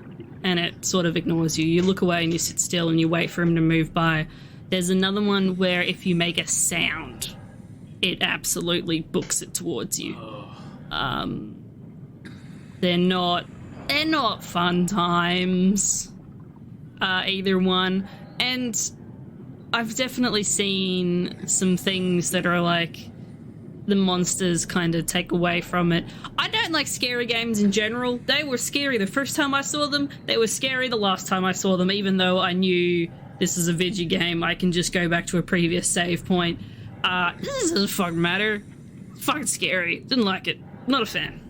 and it sort of ignores you. You look away and you sit still and you wait for him to move by. There's another one where if you make a sound, it absolutely books it towards you. They're not fun times, either one. And I've definitely seen some things that are like the monsters kind of take away from it. I don't like scary games in general. They were scary the first time I saw them. They were scary the last time I saw them, even though I knew this is a video game. I can just go back to a previous save point. This doesn't fucking matter. It's fucking scary. Didn't like it. Not a fan.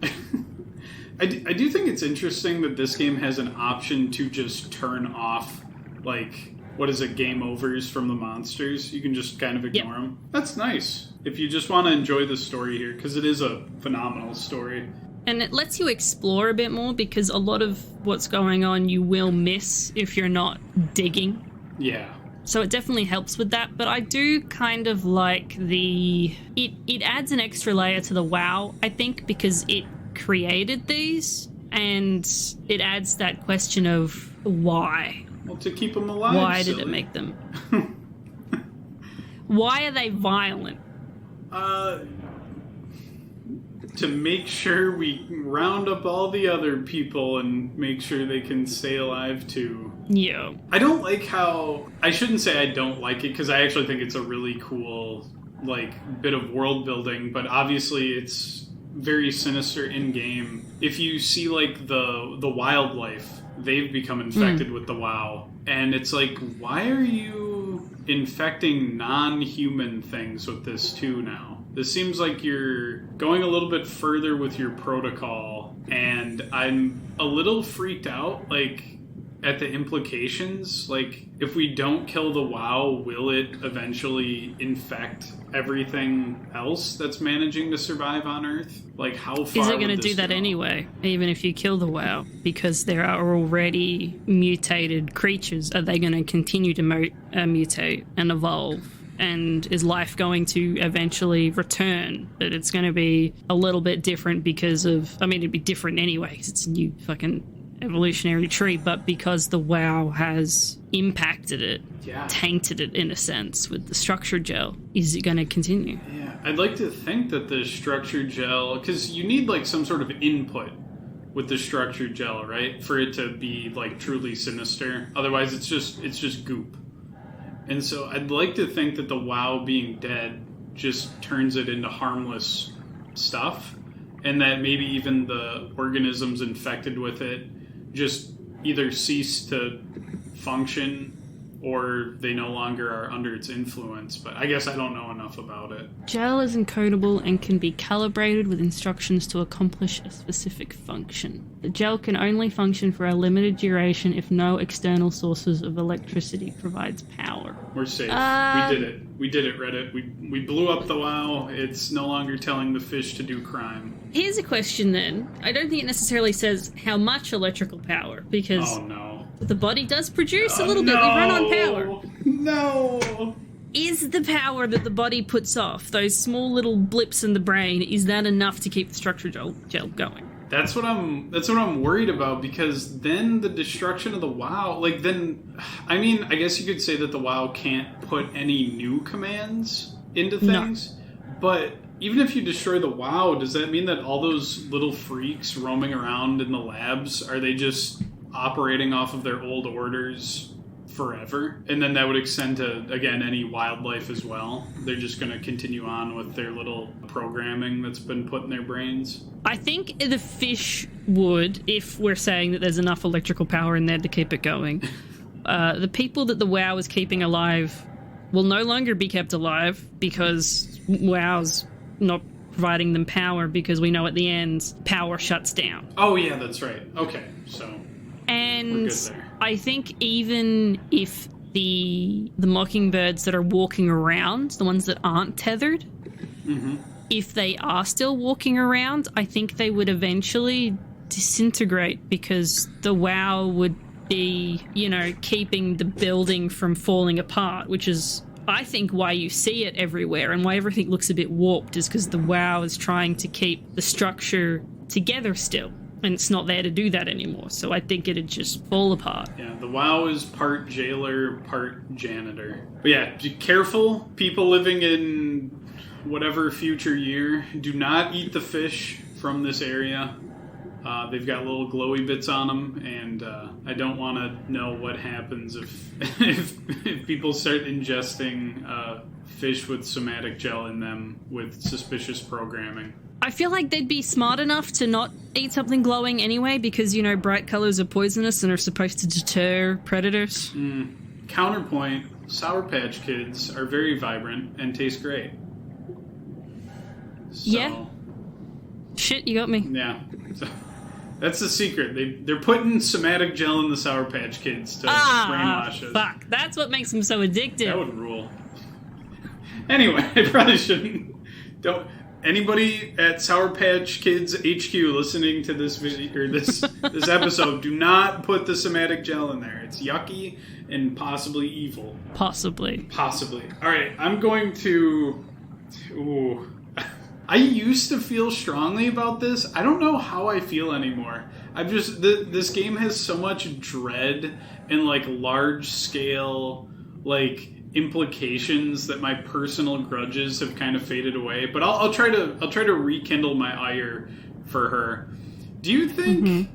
I do think it's interesting that this game has an option to just turn off, game overs from the monsters. You can just kind of ignore them. That's nice. If you just want to enjoy the story here, because it is a phenomenal story. And it lets you explore a bit more, because a lot of what's going on you will miss if you're not digging. Yeah. So it definitely helps with that, but I do kind of like it adds an extra layer to the WoW, I think, because it created these, and it adds that question of why. Well, to keep them alive. Why silly. did it make them? Why are they violent? To make sure we round up all the other people and make sure they can stay alive too. Yeah. I don't like how... I shouldn't say I don't like it, because I actually think it's a really cool, like, bit of world building, but obviously it's very sinister in-game. If you see, like, the wildlife, they've become infected with the WoW, and it's like, why are you infecting non-human things with this too now? This seems like you're going a little bit further with your protocol, and I'm a little freaked out, like, at the implications. Like, if we don't kill the WoW, will it eventually infect everything else that's managing to survive on Earth? Like, how far is it going to would do this that go? anyway, even if you kill the WoW? Because there are already mutated creatures. Are they going to continue to mutate and evolve? And is life going to eventually return? But it's going to be a little bit different because of... I mean, it'd be different anyway, because it's a new fucking evolutionary tree, but because the WoW has impacted it, tainted it in a sense with the structure gel, is it going to continue? Yeah, I'd like to think that the structure gel... Because you need, like, some sort of input with the structure gel, right? For it to be, like, truly sinister. Otherwise, it's just goop. And so I'd like to think that the WoW being dead just turns it into harmless stuff, and that maybe even the organisms infected with it just either cease to function or they no longer are under its influence. But I guess I don't know enough about it. Gel is encodable and can be calibrated with instructions to accomplish a specific function. The gel can only function for a limited duration if no external sources of electricity provides power. We're safe. We did it. We did it, Reddit. We blew up the WoW. It's no longer telling the fish to do crime. Here's a question then. I don't think it necessarily says how much electrical power, because Oh, no. the body does produce a little bit. We run on power. No! Is the power that the body puts off, those small little blips in the brain, is that enough to keep the structure gel going? That's what I'm worried about, because then the destruction of the WoW, like, then, I mean, I guess you could say that the WoW can't put any new commands into things, but even if you destroy the WoW, does that mean that all those little freaks roaming around in the labs, are they just operating off of their old orders forever? And then that would extend to, again, any wildlife as well. They're just going to continue on with their little programming that's been put in their brains. I think the fish would, if we're saying that there's enough electrical power in there to keep it going. The people that the WoW is keeping alive will no longer be kept alive because WoW's not providing them power, because we know at the end power shuts down. Oh, yeah, that's right. Okay, so... And I think even if the mockingbirds that are walking around, the ones that aren't tethered, if they are still walking around, I think they would eventually disintegrate, because the WoW would be, keeping the building from falling apart, which is, I think, why you see it everywhere and why everything looks a bit warped, is because the WoW is trying to keep the structure together still. And it's not there to do that anymore, so I think it'd just fall apart. Yeah, the WoW is part jailer, part janitor. But yeah, be careful, people living in whatever future year. Do not eat the fish from this area. They've got little glowy bits on them, and I don't want to know what happens if people start ingesting fish with somatic gel in them with suspicious programming. I feel like they'd be smart enough to not eat something glowing anyway, because, bright colors are poisonous and are supposed to deter predators. Counterpoint, Sour Patch Kids are very vibrant and taste great. So, yeah. Shit, you got me. Yeah. So, that's the secret. They're putting somatic gel in the Sour Patch Kids to brainwash us. Fuck. That's what makes them so addictive. That would rule. Anyway, I probably shouldn't... Anybody at Sour Patch Kids HQ listening to this video or this episode, do not put the somatic gel in there. It's yucky and possibly evil. Possibly. All right, I'm going to. Ooh. I used to feel strongly about this. I don't know how I feel anymore. This game has so much dread and like large scale like implications that my personal grudges have kind of faded away. But I'll try to rekindle my ire for her. Do you think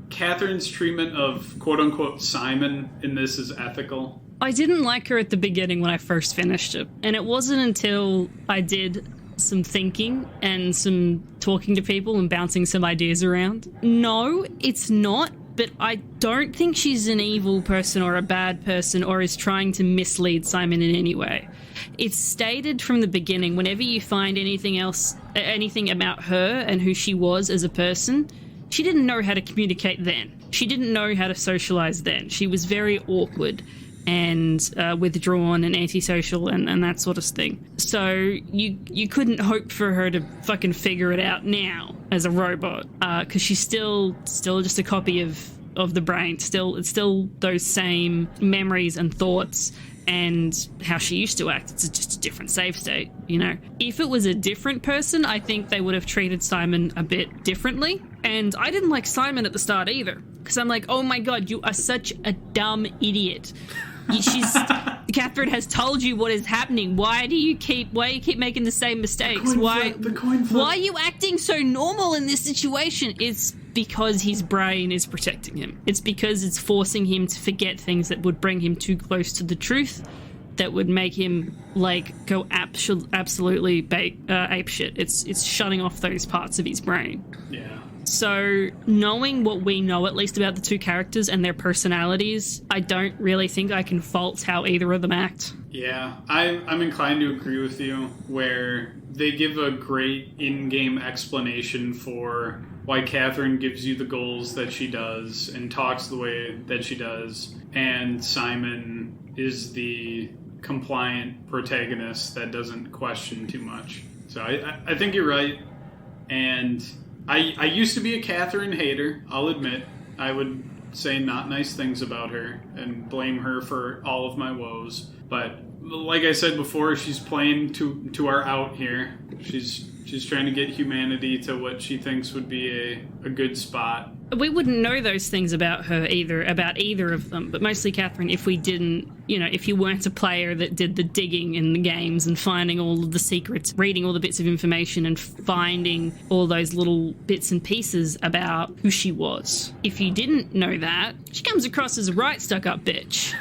Catherine's treatment of quote unquote Simon in this is ethical? I didn't like her at the beginning when I first finished it, and it wasn't until I did some thinking and some talking to people and bouncing some ideas around. No, it's not, but I don't think she's an evil person or a bad person or is trying to mislead Simon in any way. It's stated from the beginning, whenever you find anything about her and who she was as a person, she didn't know how to communicate then. She didn't know how to socialize then. She was very awkward and withdrawn and antisocial and that sort of thing. So you couldn't hope for her to fucking figure it out now as a robot, because she's still just a copy of the brain. It's still those same memories and thoughts and how she used to act. It's just a different save state, you know. If it was a different person, I think they would have treated Simon a bit differently. And I didn't like Simon at the start either, because I'm like, oh my god, you are such a dumb idiot. Catherine has told you what is happening. Why do you keep making the same mistakes? Why are you acting so normal in this situation? It's because his brain is protecting him. It's because it's forcing him to forget things that would bring him too close to the truth, that would make him like go absolutely apeshit. It's shutting off those parts of his brain. Yeah. So, knowing what we know, at least about the two characters and their personalities, I don't really think I can fault how either of them act. Yeah, I'm inclined to agree with you, where they give a great in-game explanation for why Catherine gives you the goals that she does and talks the way that she does, and Simon is the compliant protagonist that doesn't question too much. So I think you're right, and I used to be a Catherine hater, I'll admit. I would say not nice things about her and blame her for all of my woes. But like I said before, she's playing to our out here. She's trying to get humanity to what she thinks would be a good spot. We wouldn't know those things about her about either of them, but mostly Catherine, if we didn't, if you weren't a player that did the digging in the games and finding all of the secrets, reading all the bits of information and finding all those little bits and pieces about who she was. If you didn't know that, she comes across as a right stuck-up bitch.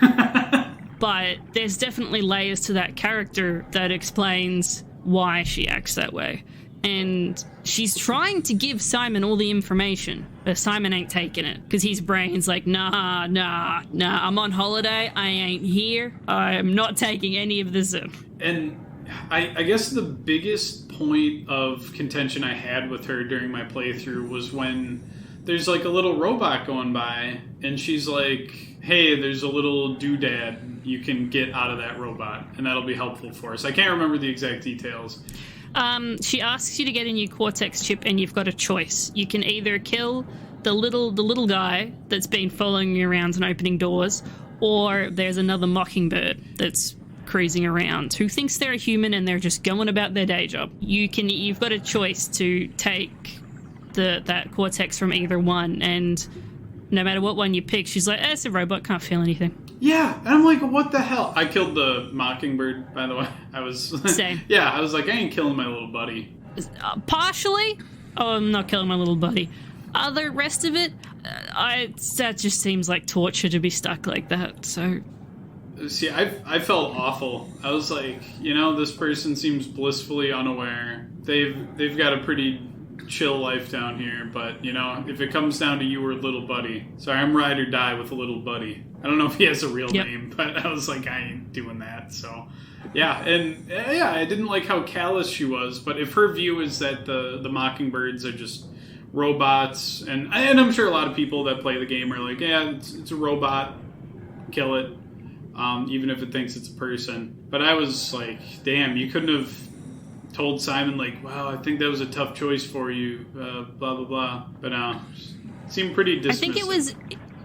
But there's definitely layers to that character that explains why she acts that way. And she's trying to give Simon all the information, but Simon ain't taking it, because his brain's like, nah, I'm on holiday, I ain't here, I'm not taking any of this in. And I guess the biggest point of contention I had with her during my playthrough was when there's like a little robot going by, and she's like, hey, there's a little doodad you can get out of that robot, and that'll be helpful for us. I can't remember the exact details. She asks you to get a new Cortex chip, and you've got a choice. You can either kill the little guy that's been following you around and opening doors, or there's another mockingbird that's cruising around who thinks they're a human and they're just going about their day job. You've got a choice to take that Cortex from either one, and no matter what one you pick, she's like, it's a robot, can't feel anything. Yeah, and I'm like, what the hell? I killed the mockingbird, by the way. I was... Same. Yeah, I was like, I ain't killing my little buddy. Partially? Oh, I'm not killing my little buddy. The rest of it, that just seems like torture to be stuck like that, so... See, I felt awful. I was like, this person seems blissfully unaware. They've got a pretty chill life down here, but, if it comes down to you or little buddy... Sorry, I'm ride or die with a little buddy. I don't know if he has a real name, but I was like, I ain't doing that, so... Yeah, and I didn't like how callous she was, but if her view is that the mockingbirds are just robots, and I'm sure a lot of people that play the game are like, yeah, it's a robot, kill it, even if it thinks it's a person. But I was like, damn, you couldn't have told Simon, like, wow, I think that was a tough choice for you, blah, blah, blah. But no, seemed pretty dismissive. I think it was...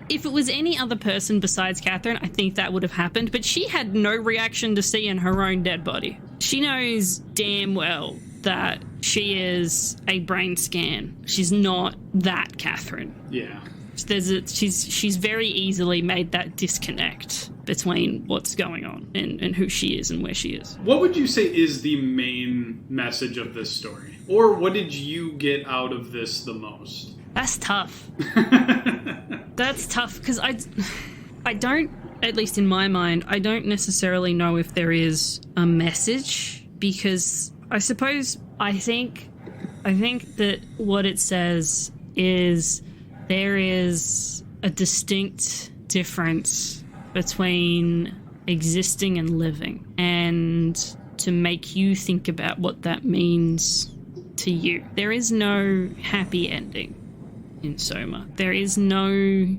If it was any other person besides Catherine, I think that would have happened. But she had no reaction to seeing her own dead body. She knows damn well that she is a brain scan. She's not that Catherine. Yeah. She's very easily made that disconnect between what's going on and who she is and where she is. What would you say is the main message of this story? Or what did you get out of this the most? That's tough. That's tough because I don't, at least in my mind, I don't necessarily know if there is a message, because I think that what it says is there is a distinct difference between existing and living, and to make you think about what that means to you. There is no happy ending in SOMA. There is no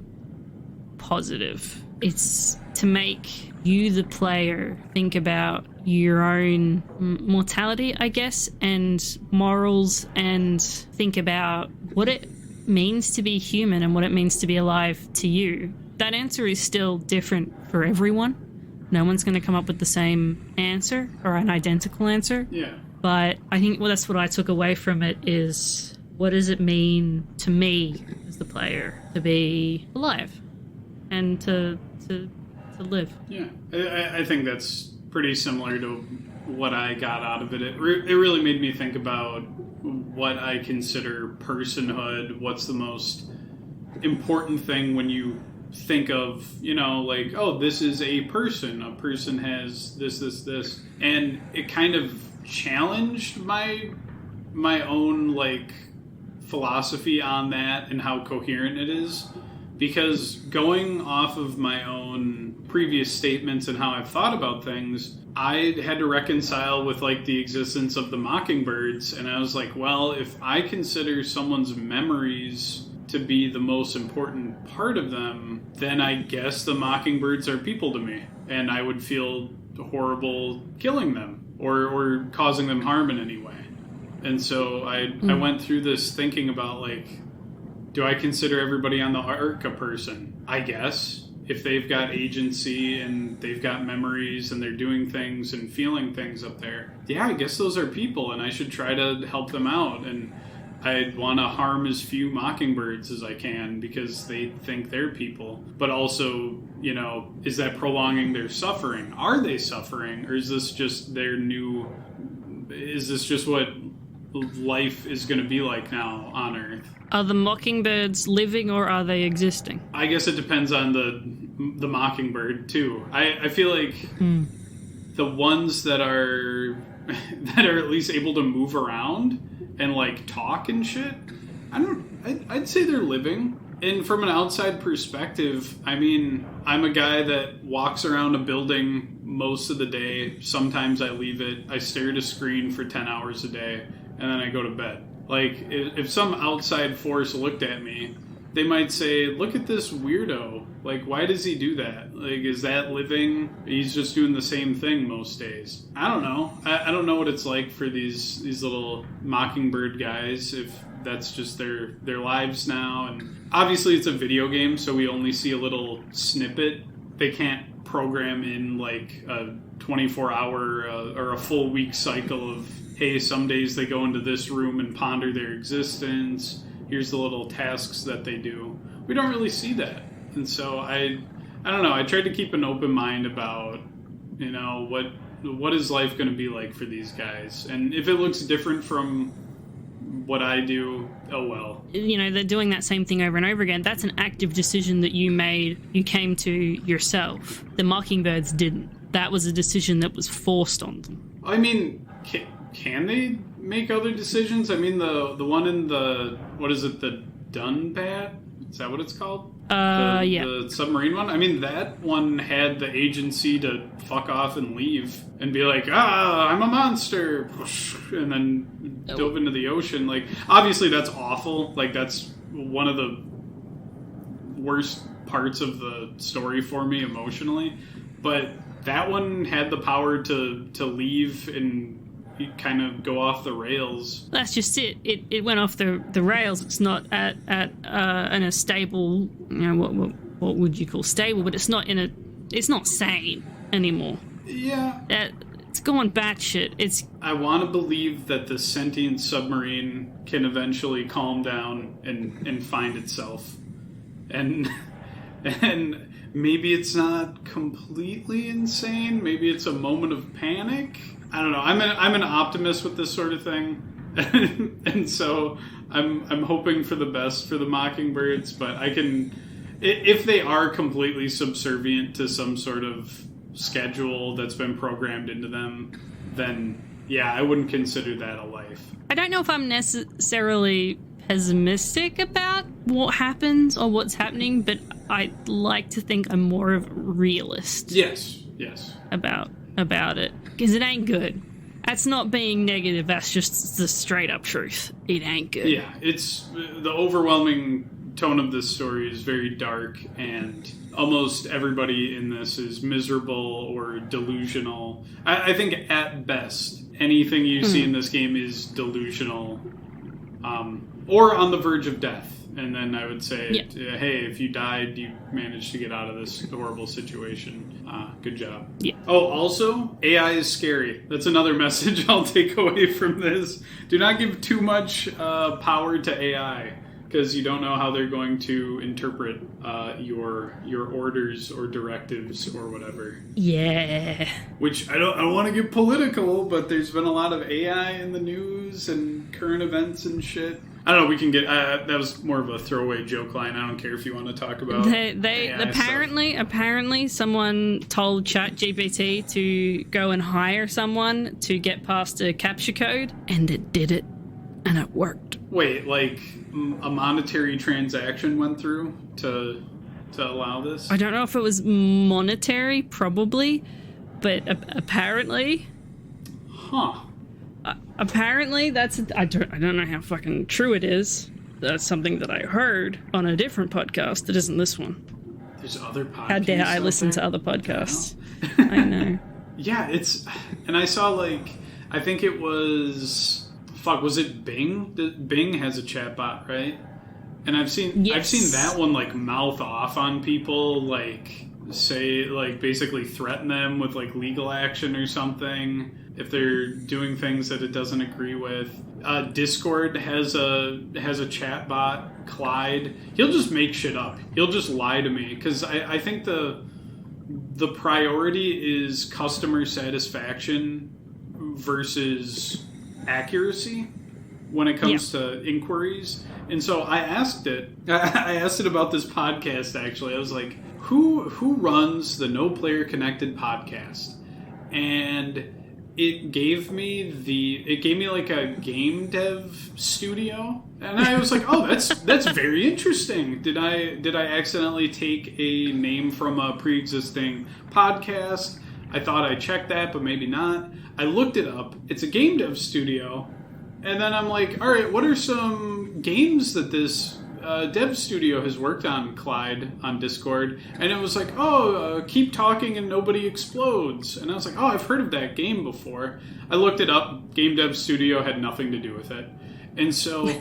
positive. It's to make you, the player, think about your own mortality, I guess, and morals, and think about what it means to be human and what it means to be alive to you. That answer is still different for everyone. No one's going to come up with the same answer or an identical answer. Yeah. But I think that's what I took away from it is, what does it mean to me as the player to be alive and to live? Yeah, I think that's pretty similar to what I got out of it. It really made me think about what I consider personhood. What's the most important thing when you think of, like, oh, this is a person. A person has this. And it kind of challenged my own, like, philosophy on that and how coherent it is, because going off of my own previous statements and how I've thought about things, I had to reconcile with, like, the existence of the mockingbirds, and I was like, well, if I consider someone's memories to be the most important part of them, then I guess the mockingbirds are people to me, and I would feel horrible killing them or causing them harm in any way. And so I went through this thinking about, like, do I consider everybody on the ark a person? I guess. If they've got agency and they've got memories and they're doing things and feeling things up there, yeah, I guess those are people, and I should try to help them out. And I want to harm as few mockingbirds as I can because they think they're people. But also, is that prolonging their suffering? Are they suffering? Or is this just is this just what life is going to be like now on Earth? Are the mockingbirds living or are they existing? I guess it depends on the mockingbird too. I feel like the ones that are at least able to move around and, like, talk and shit, I'd say they're living. And from an outside perspective, I mean, I'm a guy that walks around a building most of the day. Sometimes I leave it. I stare at a screen for 10 hours a day, and then I go to bed. Like, if some outside force looked at me, they might say, look at this weirdo. Like, why does he do that? Like, is that living? He's just doing the same thing most days. I don't know. I don't know what it's like for these little mockingbird guys, if that's just their lives now. And obviously it's a video game, so we only see a little snippet. They can't program in, like, a 24-hour or a full week cycle of, hey, some days they go into this room and ponder their existence. Here's the little tasks that they do. We don't really see that. And so I don't know. I tried to keep an open mind about, what is life going to be like for these guys? And if it looks different from what I do, oh well. They're doing that same thing over and over again. That's an active decision that you made. You came to yourself. The mockingbirds didn't. That was a decision that was forced on them. I mean, can they make other decisions? I mean, the one in the, what is it, the Dunbat? Is that what it's called? Yeah. The submarine one? I mean, that one had the agency to fuck off and leave and be like, I'm a monster, and then dove into the ocean. Like, obviously that's awful. Like, that's one of the worst parts of the story for me emotionally. But that one had the power to leave and kind of go off the rails. That's just it. It went off the rails. It's not in a stable, what would you call stable, but it's not sane anymore. Yeah. It's going batshit. I want to believe that the sentient submarine can eventually calm down and find itself. And maybe it's not completely insane. Maybe it's a moment of panic. I don't know. I'm an optimist with this sort of thing. And so I'm hoping for the best for the Mockingbirds, but if they are completely subservient to some sort of schedule that's been programmed into them, then yeah, I wouldn't consider that a life. I don't know if I'm necessarily pessimistic about what happens or what's happening, but I like to think I'm more of a realist. Yes. About it, because it ain't good. That's not being negative. That's just the straight up truth. It ain't good. Yeah, it's the overwhelming tone of this story is very dark, and almost everybody in this is miserable or delusional. I think at best, anything you see in this game is delusional, or on the verge of death. And then I would say, hey, if you died, you managed to get out of this horrible situation. Good job. Yeah. Oh, also, AI is scary. That's another message I'll take away from this. Do not give too much power to AI, because you don't know how they're going to interpret your orders or directives or whatever. Yeah. Which I don't want to get political, but there's been a lot of AI in the news and current events and shit. I don't know. We can get that was more of a throwaway joke line. I don't care if you want to talk about. They apparently someone told ChatGPT to go and hire someone to get past a captcha code, and it did it, and it worked. Wait, like a monetary transaction went through to allow this? I don't know if it was monetary, probably, but apparently. Huh. Apparently, I don't know how fucking true it is. That's something that I heard on a different podcast that isn't this one. There's other podcasts. How dare I listen to other podcasts? I know. Yeah, and I saw I think it was it Bing? Bing has a chatbot, right? And I've seen that one mouth off on people, say basically threaten them with legal action or something if they're doing things that it doesn't agree with. Discord has a chat bot, Clyde. He'll just make shit up. He'll just lie to me, because I think the priority is customer satisfaction versus accuracy when it comes to inquiries. And so I asked it about this podcast, actually. I was like, who runs the No Player Connected podcast? And it gave me a game dev studio, and I was like, oh, that's very interesting. Did I accidentally take a name from a pre-existing podcast? I thought I checked that, but maybe not. I looked it up. It's a game dev studio, and then I'm like, all right, what are some games that this dev studio has worked on, Clyde, on Discord? And it was like, Keep Talking and Nobody Explodes. And I was like, I've heard of that game before. I looked it up. Game dev studio had nothing to do with it. And so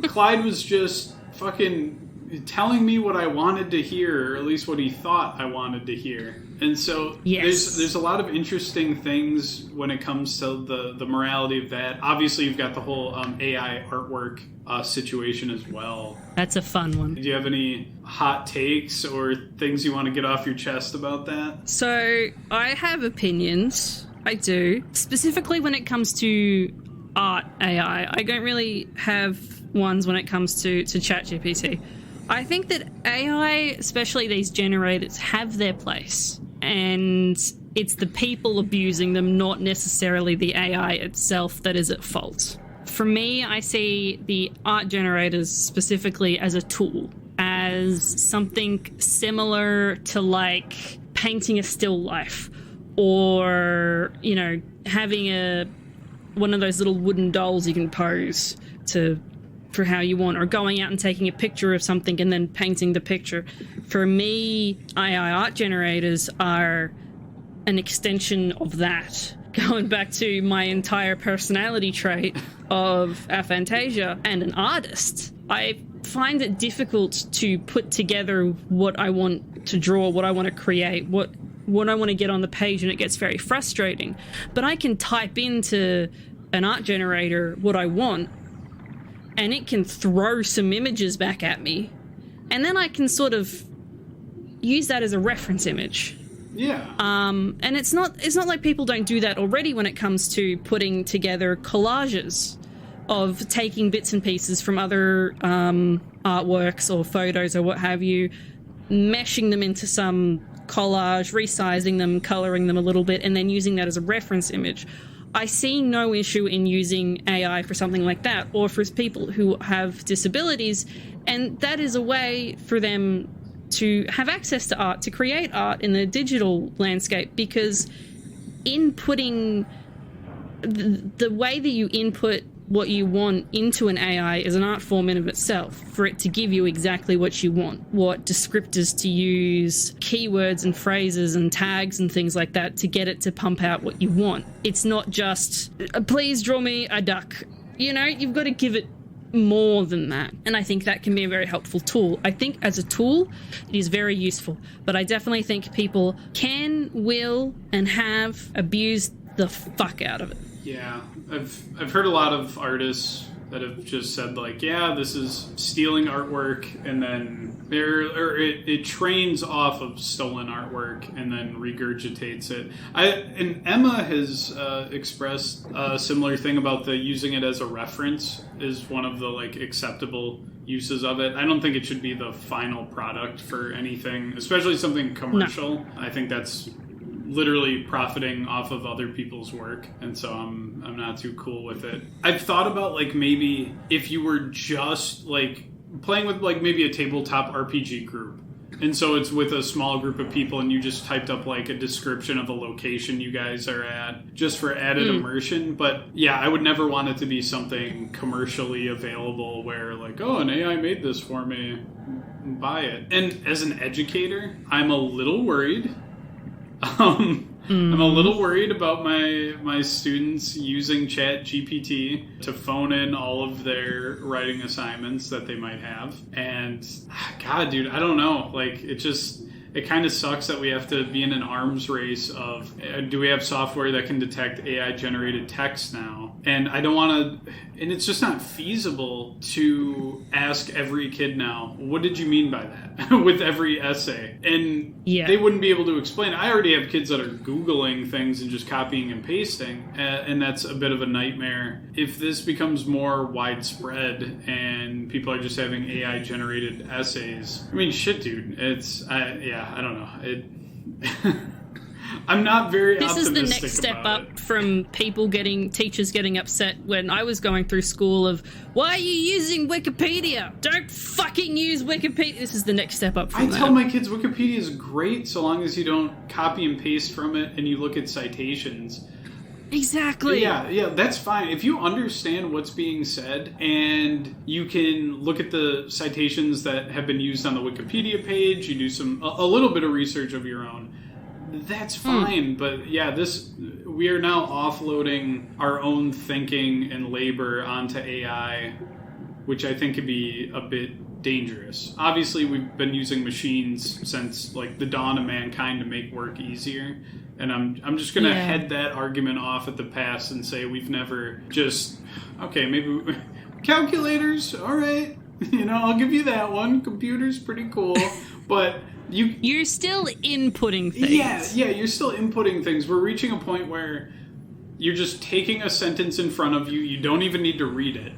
Clyde was just fucking telling me what I wanted to hear, or at least what he thought I wanted to hear. And so there's a lot of interesting things when it comes to the morality of that. Obviously, you've got the whole AI artwork situation as well. That's a fun one. Do you have any hot takes or things you want to get off your chest about that? So I have opinions. I do. Specifically when it comes to art AI. I don't really have ones when it comes to ChatGPT. I think that AI, especially these generators, have their place. And it's the people abusing them, not necessarily the AI itself that is at fault. For me, I see the art generators specifically as a tool, as something similar to painting a still life, or, having one of those little wooden dolls you can pose for how you want, or going out and taking a picture of something and then painting the picture. For me, AI art generators are an extension of that. going back to my entire personality trait of aphantasia and an artist, I find it difficult to put together what I want to draw, what I want to create, what I want to get on the page, and it gets very frustrating. But I can type into an art generator what I want, and it can throw some images back at me, and then I can sort of use that as a reference image. Yeah. And it's not like people don't do that already when it comes to putting together collages of taking bits and pieces from other artworks or photos or what have you, meshing them into some collage, resizing them, coloring them a little bit, and then using that as a reference image. I see no issue in using AI for something like that, or for people who have disabilities, and that is a way for them to have access to art, to create art in the digital landscape, because inputting the way that you input what you want into an AI is an art form in of itself, for it to give you exactly what you want, what descriptors to use, keywords and phrases and tags and things like that to get it to pump out what you want. It's not just, please draw me a duck. You know, you've got to give it more than that. And I think that can be a very helpful tool. I think as a tool, it is very useful. But I definitely think people can, will, and have abused the fuck out of it. Yeah, I've heard a lot of artists that have just said, like, yeah, this is stealing artwork, and then it trains off of stolen artwork and then regurgitates it. And Emma has expressed a similar thing about the using it as a reference is one of the, like, acceptable uses of it. I don't think it should be the final product for anything, especially something commercial. No. I think that's literally profiting off of other people's work, and so I'm not too cool with it. I've thought about, like, maybe if you were just, like, playing with, like, maybe a tabletop RPG group, and so it's with a small group of people, and you just typed up, like, a description of the location you guys are at, just for added immersion. But yeah, I would never want it to be something commercially available where, like, oh, an AI made this for me, buy it. And as an educator, I'm a little worried. I'm a little worried about my students using ChatGPT to phone in all of their writing assignments that they might have. And God, dude, I don't know. Like, it kind of sucks that we have to be in an arms race of, do we have software that can detect AI-generated text now? And I don't want to, and it's just not feasible to ask every kid now, what did you mean by that? With every essay. And they wouldn't be able to explain. I already have kids that are Googling things and just copying and pasting, and that's a bit of a nightmare. If this becomes more widespread and people are just having AI-generated essays, I mean, shit, dude, I don't know. I'm not very optimistic. This is the next step up from teachers getting upset when I was going through school of, why are you using Wikipedia? Don't fucking use Wikipedia. This is the next step up from that. I tell my kids Wikipedia is great so long as you don't copy and paste from it and you look at citations. Exactly. Yeah, that's fine. If you understand what's being said and you can look at the citations that have been used on the Wikipedia page, you do a little bit of research of your own, that's fine. But yeah, we are now offloading our own thinking and labor onto AI, which I think could be a bit dangerous. Obviously, we've been using machines since, like, the dawn of mankind to make work easier. And I'm just going to head that argument off at the pass and say we've never just, okay, maybe calculators, all right. You know, I'll give you that one. Computers, pretty cool. But you're still inputting things. Yeah, you're still inputting things. We're reaching a point where you're just taking a sentence in front of you. You don't even need to read it.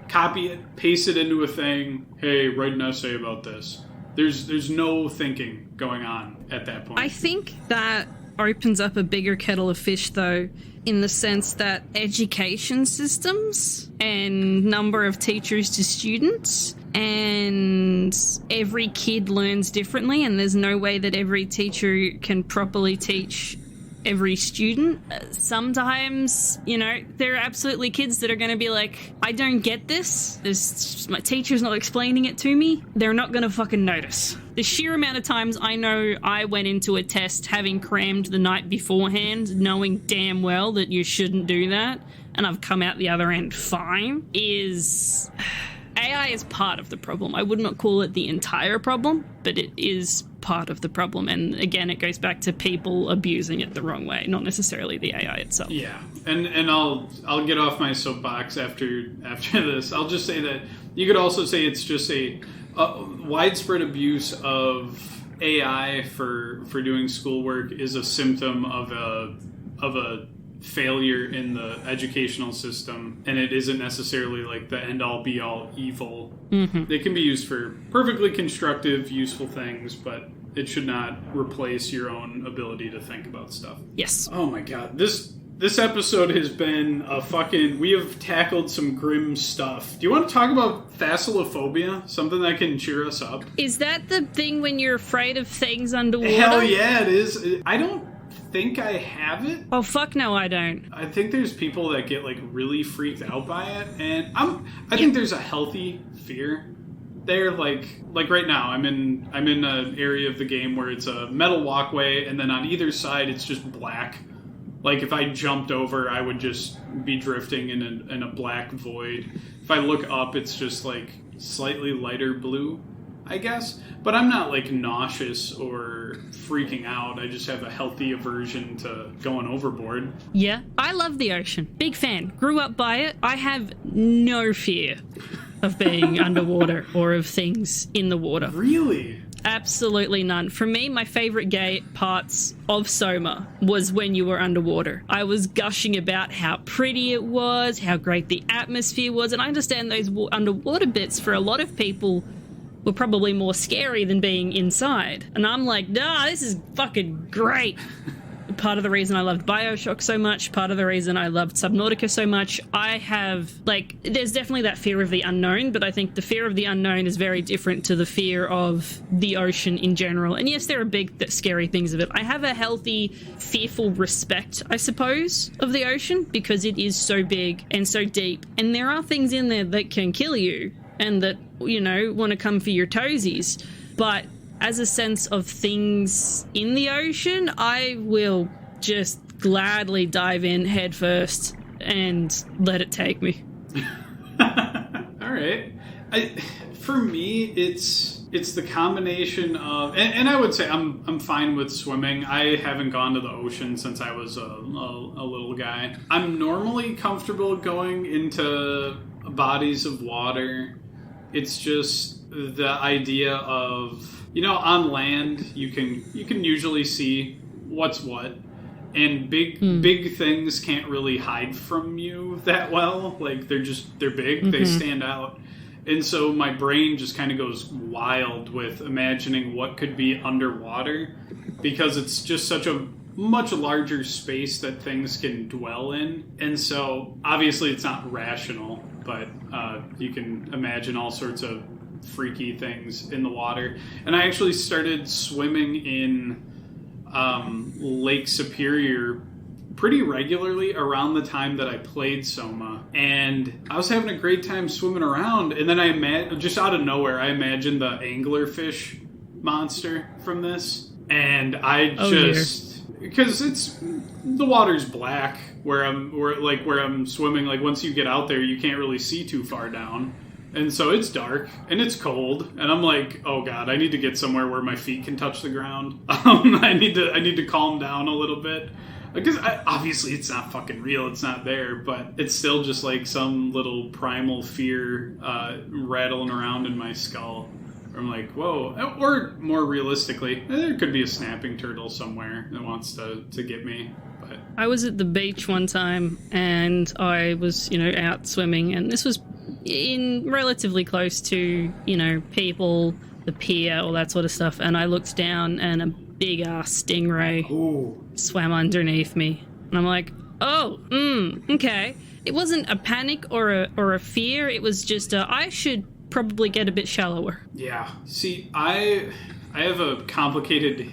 Copy it, paste it into a thing. Hey, write an essay about this. There's no thinking going on at that point. I think that opens up a bigger kettle of fish, though, in the sense that education systems and number of teachers to students, and every kid learns differently, and there's no way that every teacher can properly teach every student. Sometimes, there are absolutely kids that are going to be like, I don't get this. My teacher's not explaining it to me. They're not going to fucking notice. The sheer amount of times I know I went into a test having crammed the night beforehand, knowing damn well that you shouldn't do that, and I've come out the other end fine, is... AI is part of the problem. I would not call it the entire problem, but it is part of the problem. And again, it goes back to people abusing it the wrong way, not necessarily the AI itself. Yeah, and I'll get off my soapbox after this. I'll just say that you could also say it's just a widespread abuse of AI for doing schoolwork is a symptom of a failure in the educational system, and it isn't necessarily like the end-all be-all evil. Mm-hmm. It can be used for perfectly constructive, useful things, but it should not replace your own ability to think about stuff. Yes. Oh my god, this episode has been we have tackled some grim stuff. Do you want to talk about thalassophobia? Something that can cheer us up? Is that the thing when you're afraid of things underwater? Hell yeah, it is. I don't think I have it. Oh fuck no, I don't. I think there's people that get like really freaked out by it, and I think there's a healthy fear there. Like right now, I'm in an area of the game where it's a metal walkway, and then on either side it's just black. Like if I jumped over, I would just be drifting in a black void. If I look up, it's just like slightly lighter blue, I guess. But I'm not like nauseous or freaking out. I just have a healthy aversion to going overboard. Yeah, I love the ocean. Big fan. Grew up by it. I have no fear of being underwater or of things in the water. Really? Absolutely none. For me, my favorite parts of SOMA was when you were underwater. I was gushing about how pretty it was, how great the atmosphere was, and I understand those underwater bits for a lot of people were probably more scary than being inside. And I'm like, nah, this is fucking great. Part of the reason I loved BioShock so much, part of the reason I loved Subnautica so much, I have, there's definitely that fear of the unknown, but I think the fear of the unknown is very different to the fear of the ocean in general. And yes, there are big, scary things of it. I have a healthy, fearful respect, I suppose, of the ocean, because it is so big and so deep. And there are things in there that can kill you, and that, want to come for your toesies. But as a sense of things in the ocean, I will just gladly dive in head first and let it take me. All right. For me, it's the combination of, and I would say I'm fine with swimming. I haven't gone to the ocean since I was a little guy. I'm normally comfortable going into bodies of water. It's just the idea of, on land you can usually see what's what, and big things can't really hide from you that well. Like they're big, mm-hmm. They stand out. And so my brain just kind of goes wild with imagining what could be underwater, because it's just such a much larger space that things can dwell in. And so obviously it's not rational, but you can imagine all sorts of freaky things in the water. And I actually started swimming in Lake Superior pretty regularly around the time that I played SOMA, and I was having a great time swimming around, and then just out of nowhere I imagined the anglerfish monster from this, and because the water's black where I'm swimming. Like once you get out there, you can't really see too far down, and so it's dark and it's cold, and I'm like, oh god, I need to get somewhere where my feet can touch the ground. I need to calm down a little bit, because obviously it's not fucking real, it's not there, but it's still just like some little primal fear rattling around in my skull. I'm like, whoa. Or more realistically, there could be a snapping turtle somewhere that wants to get me. But I was at the beach one time, and I was, out swimming, and this was in relatively close to, people, the pier, all that sort of stuff, and I looked down, and a big-ass stingray swam underneath me. And I'm like, okay. It wasn't a panic or a fear, it was just I should probably get a bit shallower. Yeah. See, I have a complicated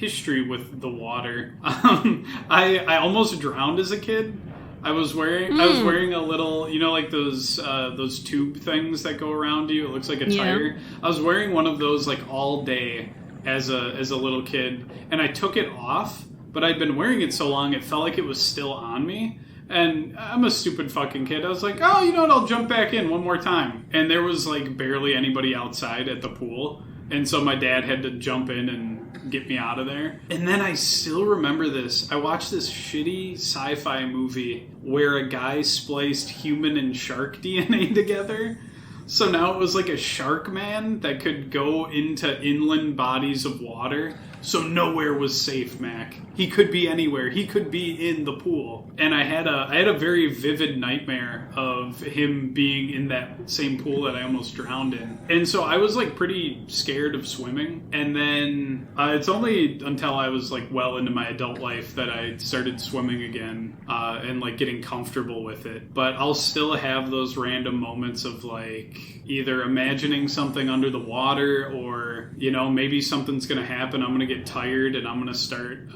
history with the water. I almost drowned as a kid. I was wearing a little, like those tube things that go around you. It looks like a tire. I was wearing one of those like all day as a little kid, and I took it off, but I'd been wearing it so long it felt like it was still on me. And I'm a stupid fucking kid. I was like, oh, you know what? I'll jump back in one more time. And there was like barely anybody outside at the pool. And so my dad had to jump in and get me out of there. And then I still remember this. I watched this shitty sci-fi movie where a guy spliced human and shark DNA together. So now it was like a shark man that could go into inland bodies of water. So nowhere was safe, Mac. He could be anywhere. He could be in the pool. And I had a very vivid nightmare of him being in that same pool that I almost drowned in. And so I was like pretty scared of swimming. And then it's only until I was like well into my adult life that I started swimming again and like getting comfortable with it. But I'll still have those random moments of like either imagining something under the water or, maybe something's going to happen. I'm going to get tired and I'm going to start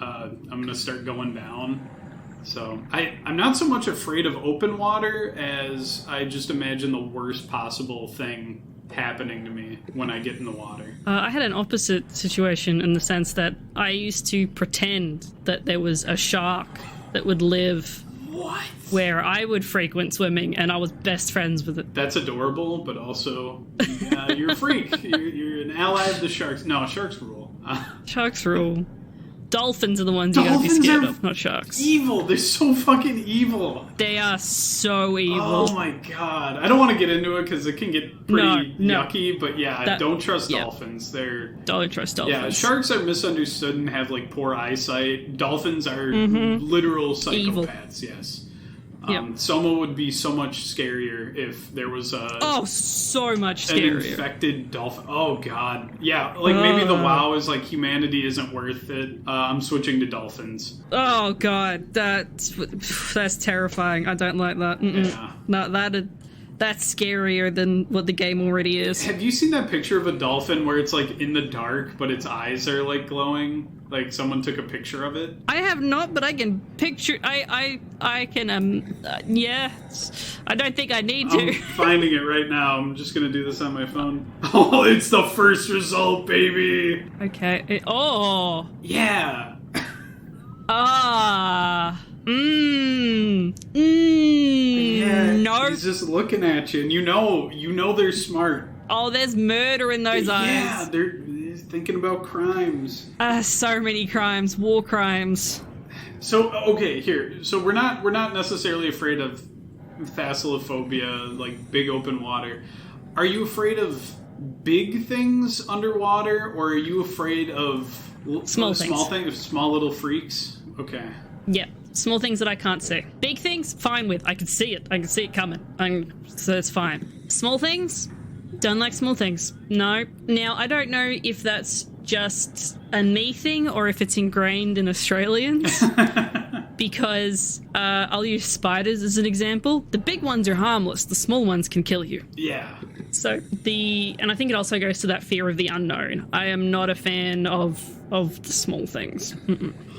going down. So I'm not so much afraid of open water as I just imagine the worst possible thing happening to me when I get in the water. I had an opposite situation in the sense that I used to pretend that there was a shark that would live where I would frequent swimming, and I was best friends with it. That's adorable, but also you're a freak. You're an ally of the sharks. No, sharks rule. Sharks rule. Dolphins are the ones you gotta be scared of, not sharks. Evil. They're so fucking evil. They are so evil. Oh my god. I don't want to get into it because it can get pretty yucky, but don't trust dolphins. Don't trust dolphins. Yeah, sharks are misunderstood and have like poor eyesight. Dolphins are literal psychopaths, evil. Yes. Soma would be so much scarier if there was so much scarier. An infected dolphin. Oh god, yeah. Like maybe the WoW is like humanity isn't worth it. I'm switching to dolphins. Oh god, that's terrifying. I don't like that. Yeah. No, that's scarier than what the game already is. Have you seen that picture of a dolphin where it's like in the dark, but its eyes are like glowing? Like someone took a picture of it? I have not, but I can picture. I can. Yeah. I don't think I need to. I'm finding it right now. I'm just gonna do this on my phone. Oh, it's the first result, baby. Okay. Yeah. Yeah, no. He's just looking at you, and you know they're smart. Oh, there's murder in those eyes. Yeah, they're thinking about crimes. So many crimes, war crimes. So okay, here. So we're not necessarily afraid of thalassophobia, like big open water. Are you afraid of big things underwater, or are you afraid of small things, small little freaks? Okay. Yeah. Small things that I can't see. Big things, fine with. I can see it. I can see it coming. So it's fine. Small things, don't like small things. No. Now, I don't know if that's just a me thing or if it's ingrained in Australians. Because I'll use spiders as an example. The big ones are harmless. The small ones can kill you. Yeah. So and I think it also goes to that fear of the unknown. I am not a fan of the small things.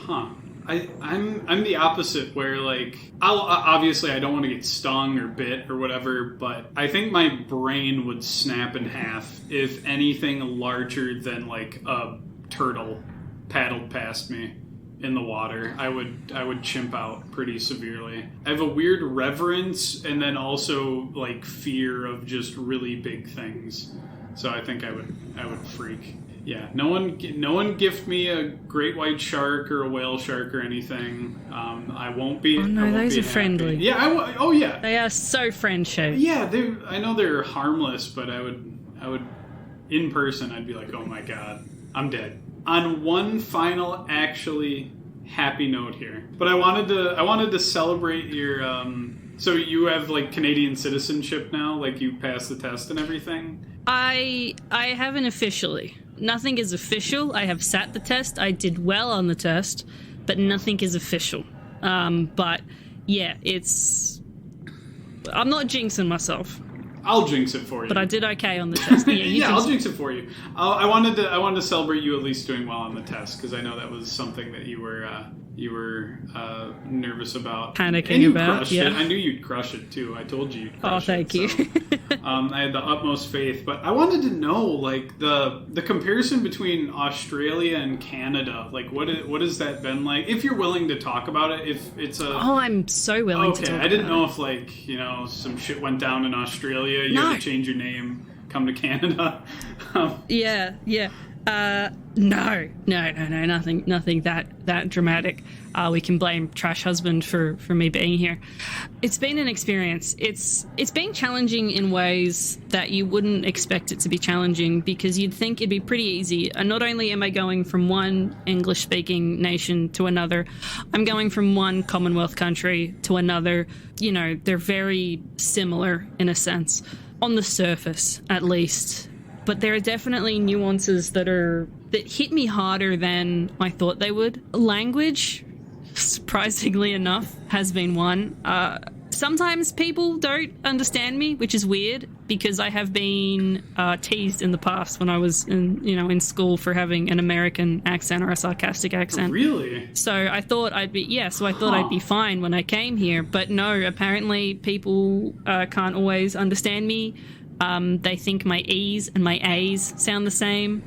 Huh. I'm the opposite, where like obviously I don't want to get stung or bit or whatever, but I think my brain would snap in half if anything larger than like a turtle paddled past me in the water. I would chimp out pretty severely. I have a weird reverence and then also like fear of just really big things. So I think I would freak. Yeah, no one gift me a great white shark or a whale shark or anything. I won't be. Oh no, those are friendly. Yeah, oh yeah. They are so friendship. Yeah, I know they're harmless, but I would in person I'd be like, oh my god, I'm dead. On one final actually happy note here, but I wanted to celebrate your. So you have like Canadian citizenship now, like you passed the test and everything. I haven't officially. Nothing is official. I have sat the test. I did well on the test, but nothing is official. But yeah, I'm not jinxing myself. I'll jinx it for you. But I did okay on the test. Yeah, I'll jinx it for you. I wanted to celebrate you at least doing well on the test, because I know that was something that you were nervous about, panicking about. Crushed it. I knew you'd crush it too. I told you you'd crush it. Thank you. So, I had the utmost faith, but I wanted to know, like, the comparison between Australia and Canada. Like, what has that been like? If you're willing to talk about it, if it's a I'm so willing to talk about it. I didn't know if, like, you know, some shit went down in Australia. You had to change your name, come to Canada. Yeah. No, nothing that dramatic. We can blame Trash Husband for me being here. It's been an experience. It's been challenging in ways that you wouldn't expect it to be challenging, because you'd think it'd be pretty easy. And not only am I going from one English-speaking nation to another, I'm going from one Commonwealth country to another. You know, they're very similar in a sense, on the surface at least. But there are definitely nuances that hit me harder than I thought they would. Language, surprisingly enough, has been one. Sometimes people don't understand me, which is weird, because I have been teased in the past when I was in school for having an American accent or a sarcastic accent. Really? So I thought I'd be fine when I came here. But no, apparently people can't always understand me. They think my E's and my A's sound the same.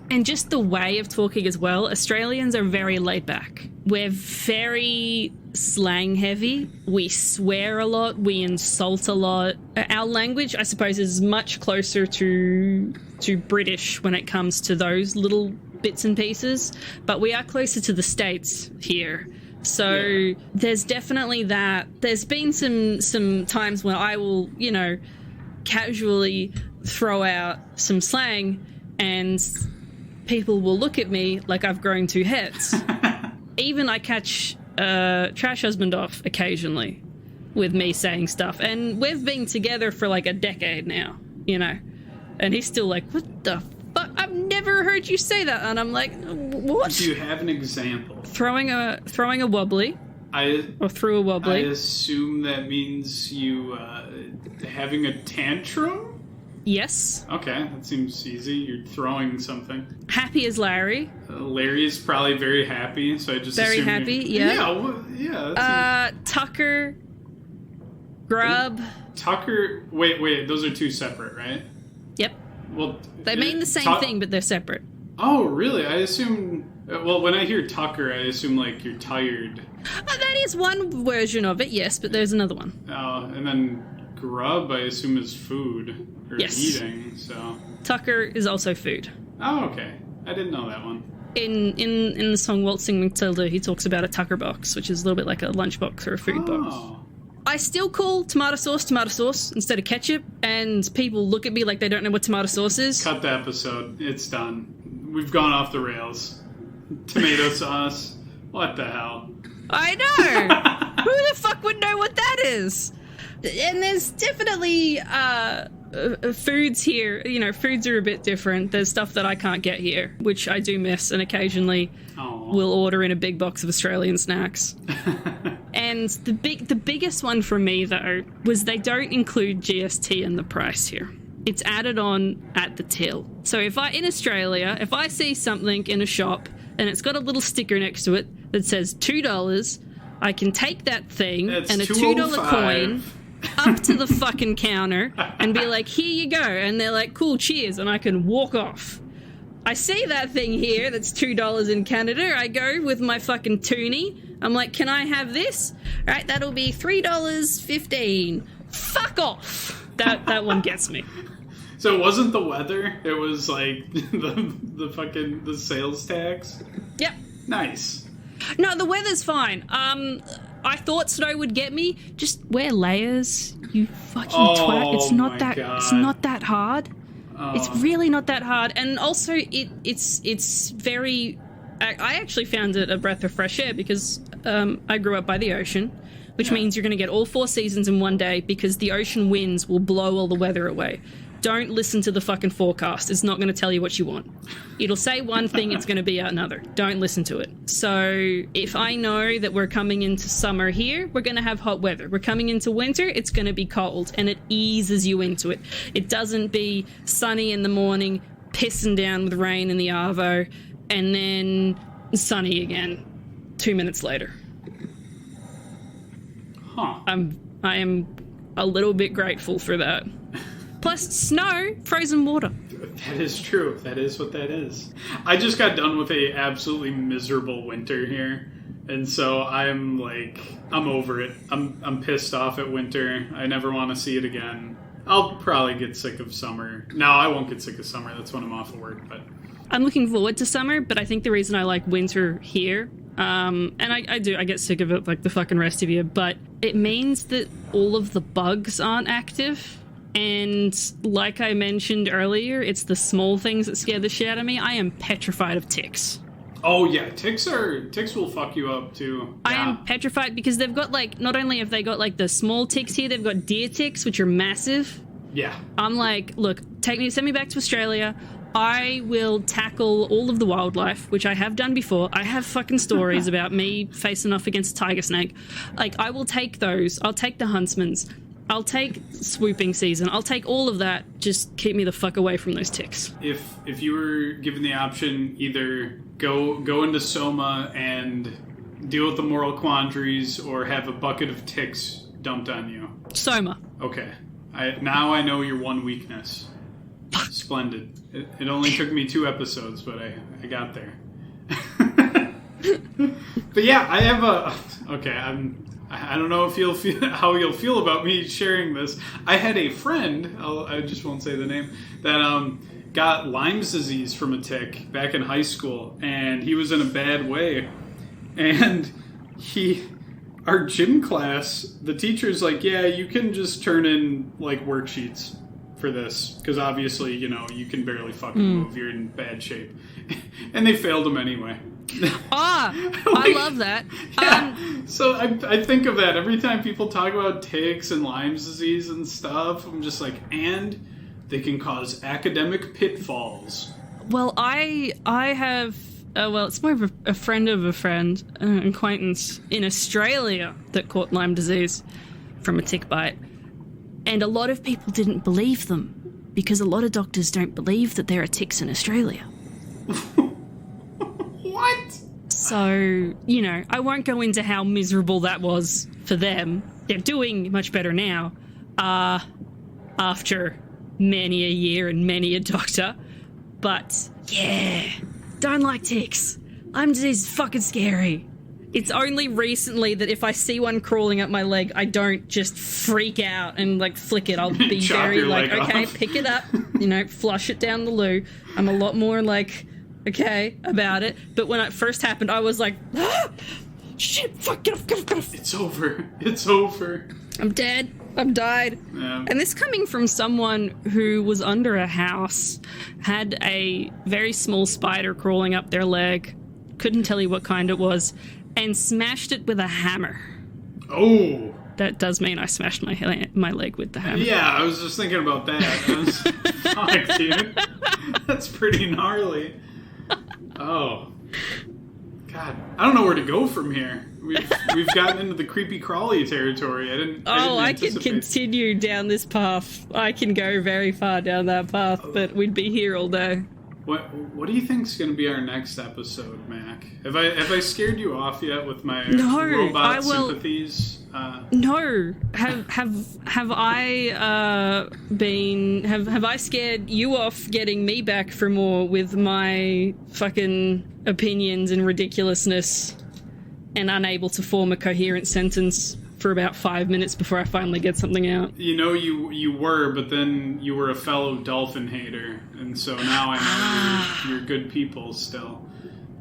And just the way of talking as well. Australians are very laid back. We're very slang heavy. We swear a lot. We insult a lot. Our language, I suppose, is much closer to British when it comes to those little bits and pieces. But we are closer to the States here. So there's definitely that. There's been some times when I will, casually throw out some slang and people will look at me like I've grown two heads. Even I catch Trash Husband off occasionally with me saying stuff. And we've been together for like a decade now, and he's still like, what the fuck? I've never heard you say that. And I'm like, what? Do you have an example? Throwing a wobbly. Or through a wobbly. I assume that means you having a tantrum? Yes. Okay, that seems easy. You're throwing something. Happy as Larry. Larry is probably very happy, so I just very assume happy. Yeah. Yeah. Tucker. Grub. Tucker. Wait. Those are two separate, right? Yep. Well, they mean the same thing, but they're separate. Oh, really? I assume. Well, when I hear Tucker, I assume like you're tired. That is one version of it, yes, but there's another one. Oh, and then grub, I assume, is food or eating. So Tucker is also food. Oh, okay. I didn't know that one. In the song Waltzing Matilda, he talks about a Tucker box, which is a little bit like a lunchbox or a food box. I still call tomato sauce instead of ketchup, and people look at me like they don't know what tomato sauce is. Cut the episode. It's done. We've gone off the rails. Tomato sauce. What the hell? I know! Who the fuck would know what that is? And there's definitely foods here. Foods are a bit different. There's stuff that I can't get here, which I do miss, and occasionally will order in a big box of Australian snacks. And the biggest one for me, though, was they don't include GST in the price here. It's added on at the till. So if I see something in a shop and it's got a little sticker next to it that says $2, I can take that thing and a $2 coin up to the fucking counter and be like, here you go. And they're like, cool, cheers. And I can walk off. I see that thing here that's $2 in Canada. I go with my fucking toonie. I'm like, can I have this? All right, that'll be $3.15. Fuck off. That one gets me. So it wasn't the weather. It was like the sales tax. Yep. Nice. No, the weather's fine. I thought snow would get me. Just wear layers, you fucking twat. It's not that. God. It's not that hard. It's really not that hard. And also, it's very. I actually found it a breath of fresh air because I grew up by the ocean, which means you're going to get all 4 seasons in one day because the ocean winds will blow all the weather away. don't listen to the fucking forecast. It's not going to tell you what you want. It'll say one thing, it's going to be another. Don't listen to it. So if I know that we're coming into summer here, we're going to have hot weather. We're coming into winter, it's going to be cold, and it eases you into it. It doesn't be sunny in the morning, pissing down with rain in the arvo, and then sunny again 2 minutes later. Huh. I am a little bit grateful for that. Plus snow, frozen water. That is true. That is what that is. I just got done with a absolutely miserable winter here. And so I'm over it. I'm pissed off at winter. I never want to see it again. I'll probably get sick of summer. No, I won't get sick of summer. That's when I'm off of work, but I'm looking forward to summer, but I think the reason I like winter here, and I get sick of it like the fucking rest of you, but it means that all of the bugs aren't active. And like I mentioned earlier, it's the small things that scare the shit out of me. I am petrified of ticks. Oh yeah, ticks will fuck you up too. I am petrified because they've got not only have they got the small ticks here, they've got deer ticks, which are massive. Yeah. I'm like, look, send me back to Australia. I will tackle all of the wildlife, which I have done before. I have fucking stories about me facing off against a tiger snake. I will take those. I'll take the huntsmans. I'll take swooping season. I'll take all of that. Just keep me the fuck away from those ticks. If you were given the option, either go into SOMA and deal with the moral quandaries, or have a bucket of ticks dumped on you. SOMA. Okay. Now I know your one weakness. Splendid. It only took me 2 episodes, but I got there. But yeah, I have I don't know if how you'll feel about me sharing this. I had a friend, I just won't say the name, that got Lyme's disease from a tick back in high school, and he was in a bad way. And our gym class, the teacher's like, yeah, you can just turn in worksheets for this, because obviously, you can barely fucking move, you're in bad shape. And they failed him anyway. I love that. Yeah. So I think of that every time people talk about ticks and Lyme's disease and stuff. I'm just like, and they can cause academic pitfalls. Well, I have it's more of a friend of a friend, an acquaintance in Australia that caught Lyme disease from a tick bite. And a lot of people didn't believe them because a lot of doctors don't believe that there are ticks in Australia. What? So, I won't go into how miserable that was for them. They're doing much better now, after many a year and many a doctor. But, yeah, don't like ticks. Lyme disease is fucking scary. It's only recently that if I see one crawling up my leg, I don't just freak out and flick it. I'll be very okay, off. Pick it up, flush it down the loo. I'm a lot more okay about it. But when it first happened, I was like, shit, fuck, get off. It's over. I'm dead. I'm died. Yeah. And this coming from someone who was under a house, had a very small spider crawling up their leg, couldn't tell you what kind it was, and smashed it with a hammer. Oh. That does mean I smashed my leg with the hammer. Yeah, I was just thinking about that. Fuck, dude. That's pretty gnarly. Oh. God. I don't know where to go from here. We've gotten into the creepy crawly territory. I can continue down this path. I can go very far down that path, but we'd be here all day. What do you think's going to be our next episode, Mac? Have I scared you off yet with my robot sympathies? No. Have I scared you off getting me back for more with my fucking opinions and ridiculousness and unable to form a coherent sentence for about 5 minutes before I finally get something out? You were, but then you were a fellow dolphin hater, and so now I know you're good people still.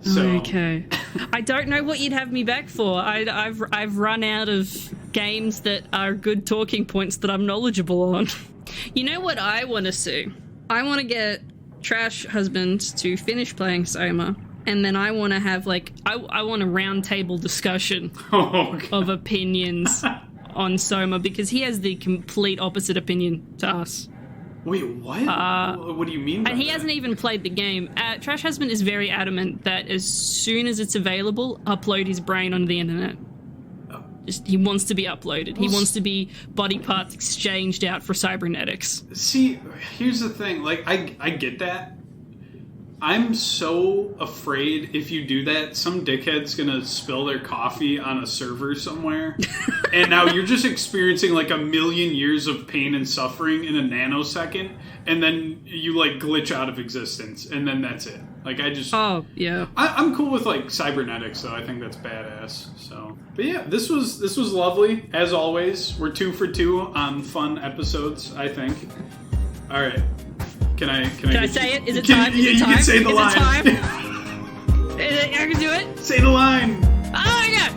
So. Okay. I don't know what you'd have me back for. I've run out of games that are good talking points that I'm knowledgeable on. You know what I want to see? I want to get Trash Husband to finish playing SOMA, and then I want to have I want a round table discussion of opinions on SOMA, because he has the complete opposite opinion to us. Wait, what? What do you mean by And he that? hasn't even played the game. Trash Husband is very adamant that as soon as it's available, upload his brain onto the internet. He wants to be uploaded. He wants to be body parts exchanged out for cybernetics. See, here's the thing. Like, I get that. I'm so afraid if you do that, some dickhead's gonna spill their coffee on a server somewhere. And now you're just experiencing like a million years of pain and suffering in a nanosecond. And then you like glitch out of existence. And then that's it. Like, I just... Oh, yeah. I'm cool with like cybernetics, though. I think that's badass. So, but yeah, this was lovely as always. We're 2 for 2 on fun episodes, I think. All right, can I say it? Is it time? Is it time? You can say the Is line. it time? I can do it. Say the line. Oh my god!